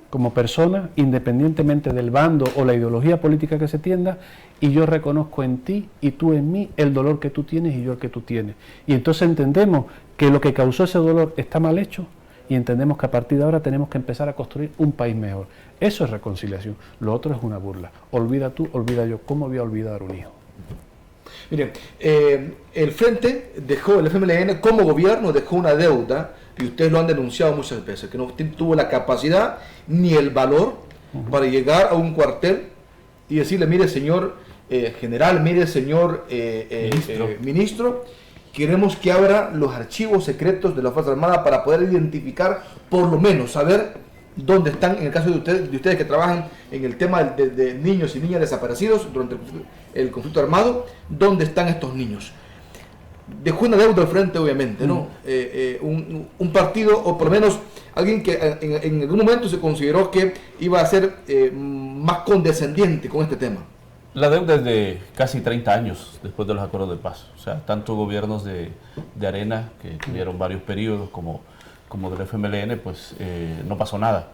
como personas, independientemente del bando o la ideología política que se tienda, y yo reconozco en ti y tú en mí el dolor que tú tienes y yo el que tú tienes. Y entonces entendemos que lo que causó ese dolor está mal hecho y entendemos que a partir de ahora tenemos que empezar a construir un país mejor. Eso es reconciliación. Lo otro es una burla. Olvida tú, olvida yo. ¿Cómo voy a olvidar un hijo? Miren, el Frente dejó, el FMLN como gobierno dejó una deuda, y ustedes lo han denunciado muchas veces, que no tuvo la capacidad ni el valor para llegar a un cuartel y decirle, mire señor general, mire señor ministro, queremos que abra los archivos secretos de la Fuerza Armada para poder identificar, por lo menos, saber dónde están, en el caso de ustedes que trabajan en el tema de niños y niñas desaparecidos durante el conflicto armado, dónde están estos niños. Dejó una deuda al frente, obviamente, ¿no? Un partido, o por lo menos alguien que en algún momento se consideró que iba a ser más condescendiente con este tema. La deuda es de casi 30 años después de los acuerdos de paz. O sea, tanto gobiernos de Arena, que tuvieron varios periodos, como del FMLN, pues no pasó nada.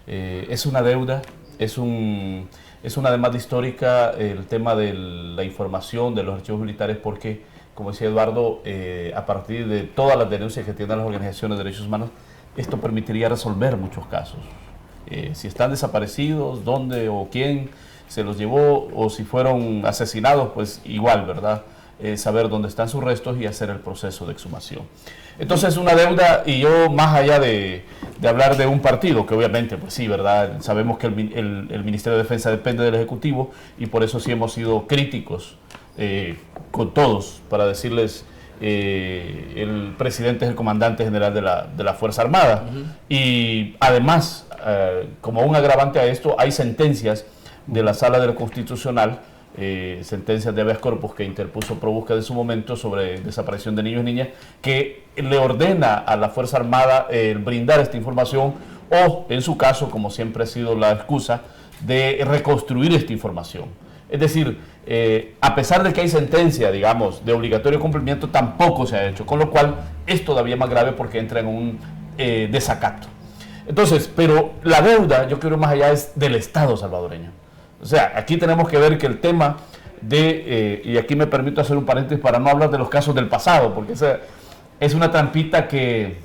Es una deuda, es una demanda histórica el tema de la información de los archivos militares, porque, como decía Eduardo, a partir de todas las denuncias que tienen las organizaciones de derechos humanos, esto permitiría resolver muchos casos. Si están desaparecidos, dónde o quién se los llevó, o si fueron asesinados, pues igual, ¿verdad? Saber dónde están sus restos y hacer el proceso de exhumación. Entonces, una deuda, y yo, más allá de hablar de un partido, que obviamente, pues sí, ¿verdad? Sabemos que el Ministerio de Defensa depende del Ejecutivo, y por eso sí hemos sido críticos con todos, para decirles, el presidente es el comandante general de la Fuerza Armada. Y además, como un agravante a esto, hay sentencias de la Sala del Constitucional, sentencias de habeas corpus que interpuso Probusca en su momento sobre desaparición de niños y niñas, que le ordena a la Fuerza Armada brindar esta información, o en su caso, como siempre ha sido la excusa, de reconstruir esta información. Es decir, a pesar de que hay sentencia, digamos, de obligatorio cumplimiento, tampoco se ha hecho, con lo cual es todavía más grave porque entra en un desacato. Entonces, pero la deuda, yo quiero más allá, es del Estado salvadoreño. O sea, aquí tenemos que ver que el tema y aquí me permito hacer un paréntesis para no hablar de los casos del pasado, porque esa es una trampita que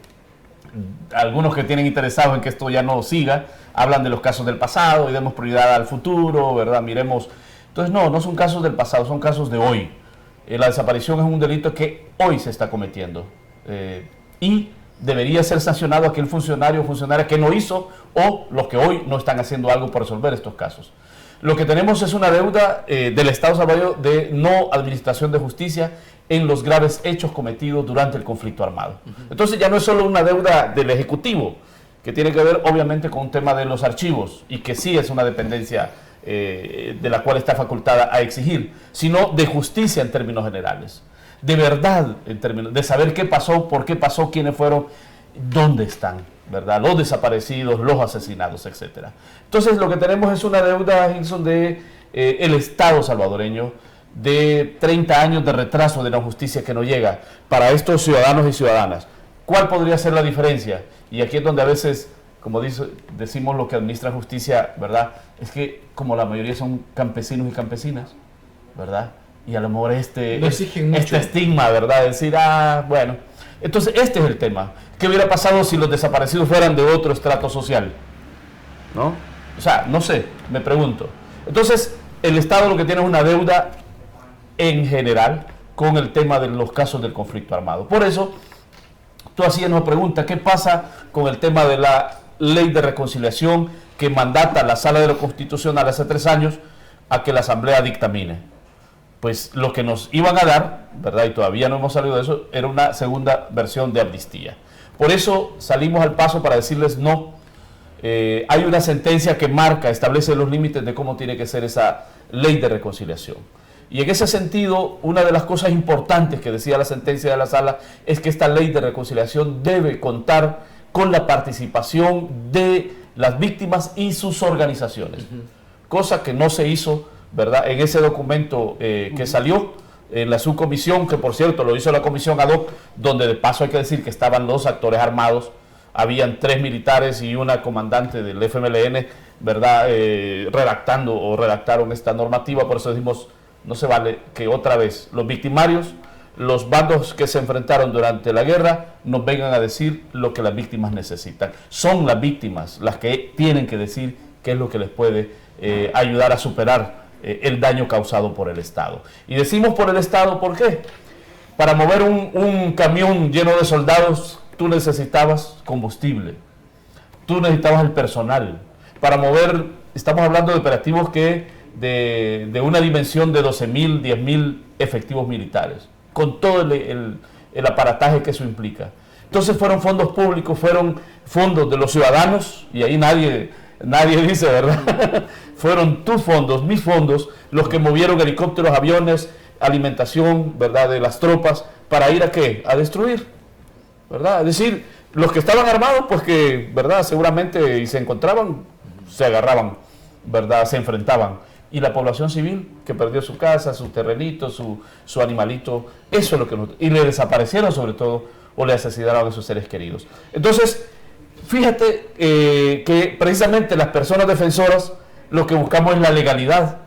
algunos que tienen interesados en que esto ya no siga, hablan de los casos del pasado y demos prioridad al futuro, ¿verdad? Miremos. Entonces, no son casos del pasado, son casos de hoy. La desaparición es un delito que hoy se está cometiendo. Y debería ser sancionado aquel funcionario o funcionaria que no hizo, o los que hoy no están haciendo algo por resolver estos casos. Lo que tenemos es una deuda del Estado salvadoreño de no administración de justicia en los graves hechos cometidos durante el conflicto armado. Entonces ya no es solo una deuda del Ejecutivo, que tiene que ver obviamente con un tema de los archivos, y que sí es una dependencia de la cual está facultada a exigir, sino de justicia en términos generales, de verdad en términos de saber qué pasó, por qué pasó, quiénes fueron, dónde están, ¿verdad? Los desaparecidos, los asesinados, etcétera. Entonces lo que tenemos es una deuda, Gilson, de el Estado salvadoreño, de 30 años de retraso de la justicia que no llega para estos ciudadanos y ciudadanas. ¿Cuál podría ser la diferencia? Y aquí es donde a veces, como decimos lo que administra justicia, ¿verdad? Es que como la mayoría son campesinos y campesinas, ¿verdad? Y a lo mejor este estigma, ¿verdad? Decir, bueno. Entonces, este es el tema. ¿Qué hubiera pasado si los desaparecidos fueran de otro estrato social? ¿No? O sea, no sé, me pregunto. Entonces, el Estado lo que tiene es una deuda en general con el tema de los casos del conflicto armado. Por eso, tú hacías una pregunta, ¿qué pasa con el tema de la ley de reconciliación que mandata la Sala de lo Constitucional hace 3 años a que la Asamblea dictamine? Pues lo que nos iban a dar, ¿verdad? Y todavía no hemos salido de eso, era una segunda versión de amnistía. Por eso salimos al paso para decirles no. Hay una sentencia que marca, establece los límites de cómo tiene que ser esa ley de reconciliación. Y en ese sentido, una de las cosas importantes que decía la sentencia de la Sala es que esta ley de reconciliación debe contar con la participación de las víctimas y sus organizaciones, cosa que no se hizo, ¿verdad? En ese documento que salió en la subcomisión, que por cierto lo hizo la comisión ad hoc, donde de paso hay que decir que estaban 2 actores armados, habían 3 militares y una comandante del FMLN, ¿verdad? Redactaron esta normativa. Por eso decimos, no se vale que otra vez los victimarios, los bandos que se enfrentaron durante la guerra, nos vengan a decir lo que las víctimas necesitan. Son las víctimas las que tienen que decir qué es lo que les puede ayudar a superar el daño causado por el Estado. Y decimos por el Estado, ¿por qué? Para mover un camión lleno de soldados, tú necesitabas combustible, tú necesitabas el personal. Para mover, estamos hablando de operativos que de una dimensión de 12.000, 10.000 efectivos militares, con todo el aparataje que eso implica. Entonces fueron fondos públicos, fueron fondos de los ciudadanos, y ahí nadie dice, ¿verdad? Fueron tus fondos, mis fondos, los que movieron helicópteros, aviones, alimentación, ¿verdad?, de las tropas, para ir ¿a qué? A destruir, ¿verdad? Es decir, los que estaban armados, pues que, ¿verdad?, seguramente y se encontraban, se agarraban, ¿verdad?, se enfrentaban. Y la población civil que perdió su casa, su terrenito, su animalito, eso es lo que y le desaparecieron sobre todo, o le asesinaron a sus seres queridos. Entonces, fíjate que precisamente las personas defensoras lo que buscamos es la legalidad.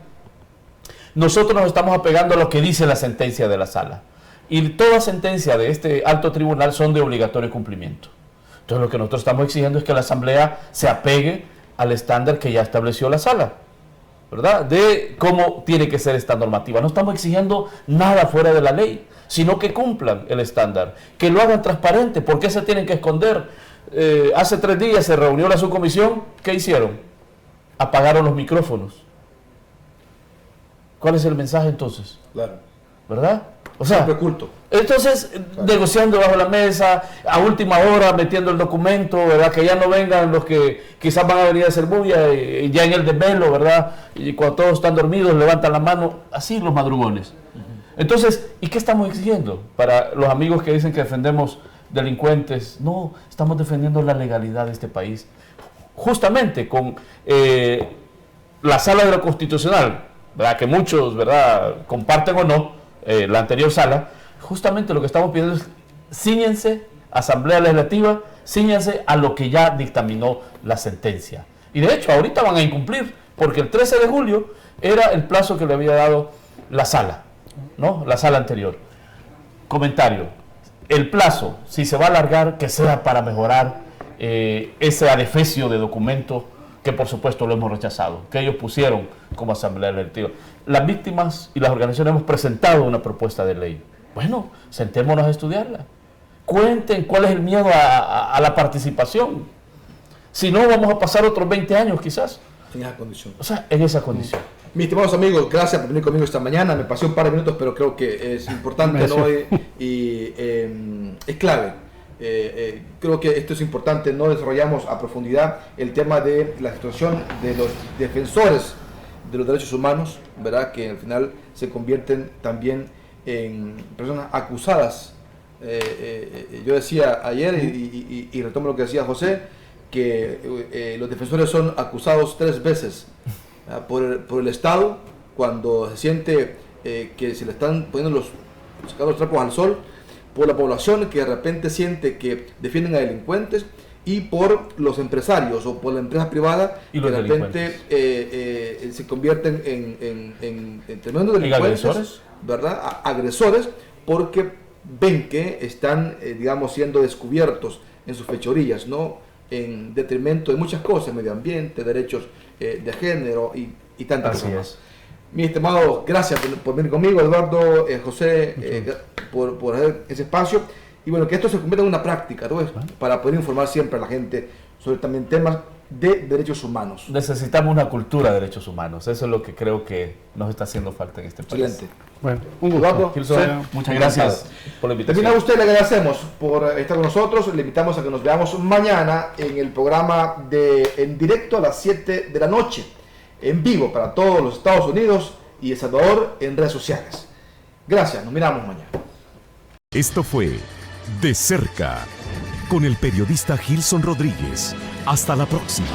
Nosotros nos estamos apegando a lo que dice la sentencia de la Sala. Y toda sentencia de este alto tribunal son de obligatorio cumplimiento. Entonces lo que nosotros estamos exigiendo es que la Asamblea se apegue al estándar que ya estableció la Sala, ¿verdad? De cómo tiene que ser esta normativa. No estamos exigiendo nada fuera de la ley, sino que cumplan el estándar, que lo hagan transparente. ¿Por qué se tienen que esconder? Hace 3 días se reunió la subcomisión. ¿Qué hicieron? Apagaron los micrófonos. ¿Cuál es el mensaje entonces? Claro. ¿Verdad? O sea, oculto. Entonces, claro, negociando bajo la mesa, a última hora metiendo el documento, ¿verdad? Que ya no vengan los que quizás van a venir a hacer bulla, y ya en el desvelo, ¿verdad? Y cuando todos están dormidos, levantan la mano, así los madrugones. Entonces, ¿y qué estamos exigiendo? Para los amigos que dicen que defendemos delincuentes, no, estamos defendiendo la legalidad de este país. Justamente con la Sala de lo Constitucional, ¿verdad?, que muchos, ¿verdad?, comparten o no, la anterior Sala, justamente lo que estamos pidiendo es cíñense, Asamblea Legislativa, cíñense a lo que ya dictaminó la sentencia. Y de hecho, ahorita van a incumplir, porque el 13 de julio era el plazo que le había dado la Sala, ¿no? La Sala anterior. Comentario: el plazo, si se va a alargar, que sea para mejorar ese adefesio de documento que por supuesto lo hemos rechazado, que ellos pusieron como Asamblea Legislativa. Las víctimas y las organizaciones hemos presentado una propuesta de ley. Bueno, sentémonos a estudiarla. Cuenten cuál es el miedo a la participación. Si no, vamos a pasar otros 20 años quizás. En esa condición. O sea, en esa condición. Mis estimados amigos, gracias por venir conmigo esta mañana. Me pasé un par de minutos, pero creo que es importante, ¿no? Y es clave. Creo que esto es importante. No desarrollamos a profundidad el tema de la situación de los defensores de los derechos humanos, ¿verdad? Que al final se convierten también en personas acusadas. Yo decía ayer, y retomo lo que decía José, que los defensores son acusados 3 veces por el Estado, cuando se siente que se le están poniendo sacando los trapos al sol, por la población que de repente siente que defienden a delincuentes, y por los empresarios o por la empresa privada ¿Y que los de repente se convierten en tremendos delincuentes, agresores? ¿verdad? Agresores, porque ven que están, digamos, siendo descubiertos en sus fechorías, ¿no? En detrimento de muchas cosas, medio ambiente, derechos de género y tantas Así cosas más. es. Mi estimado, gracias por venir conmigo, Eduardo, José, por hacer ese espacio. Y bueno, que esto se convierta en una práctica, ¿no? Para poder informar siempre a la gente sobre también temas de derechos humanos. Necesitamos una cultura de derechos humanos. Eso es lo que creo que nos está haciendo falta en este país. Excelente. Bueno, un gusto. Eduardo, Gilson, muchas gracias por la invitación. Termina usted, le agradecemos por estar con nosotros. Le invitamos a que nos veamos mañana en el programa en directo a las 7 de la noche, en vivo para todos los Estados Unidos y El Salvador en redes sociales. Gracias, nos miramos mañana. Esto fue De Cerca con el periodista Gilson Rodríguez. Hasta la próxima.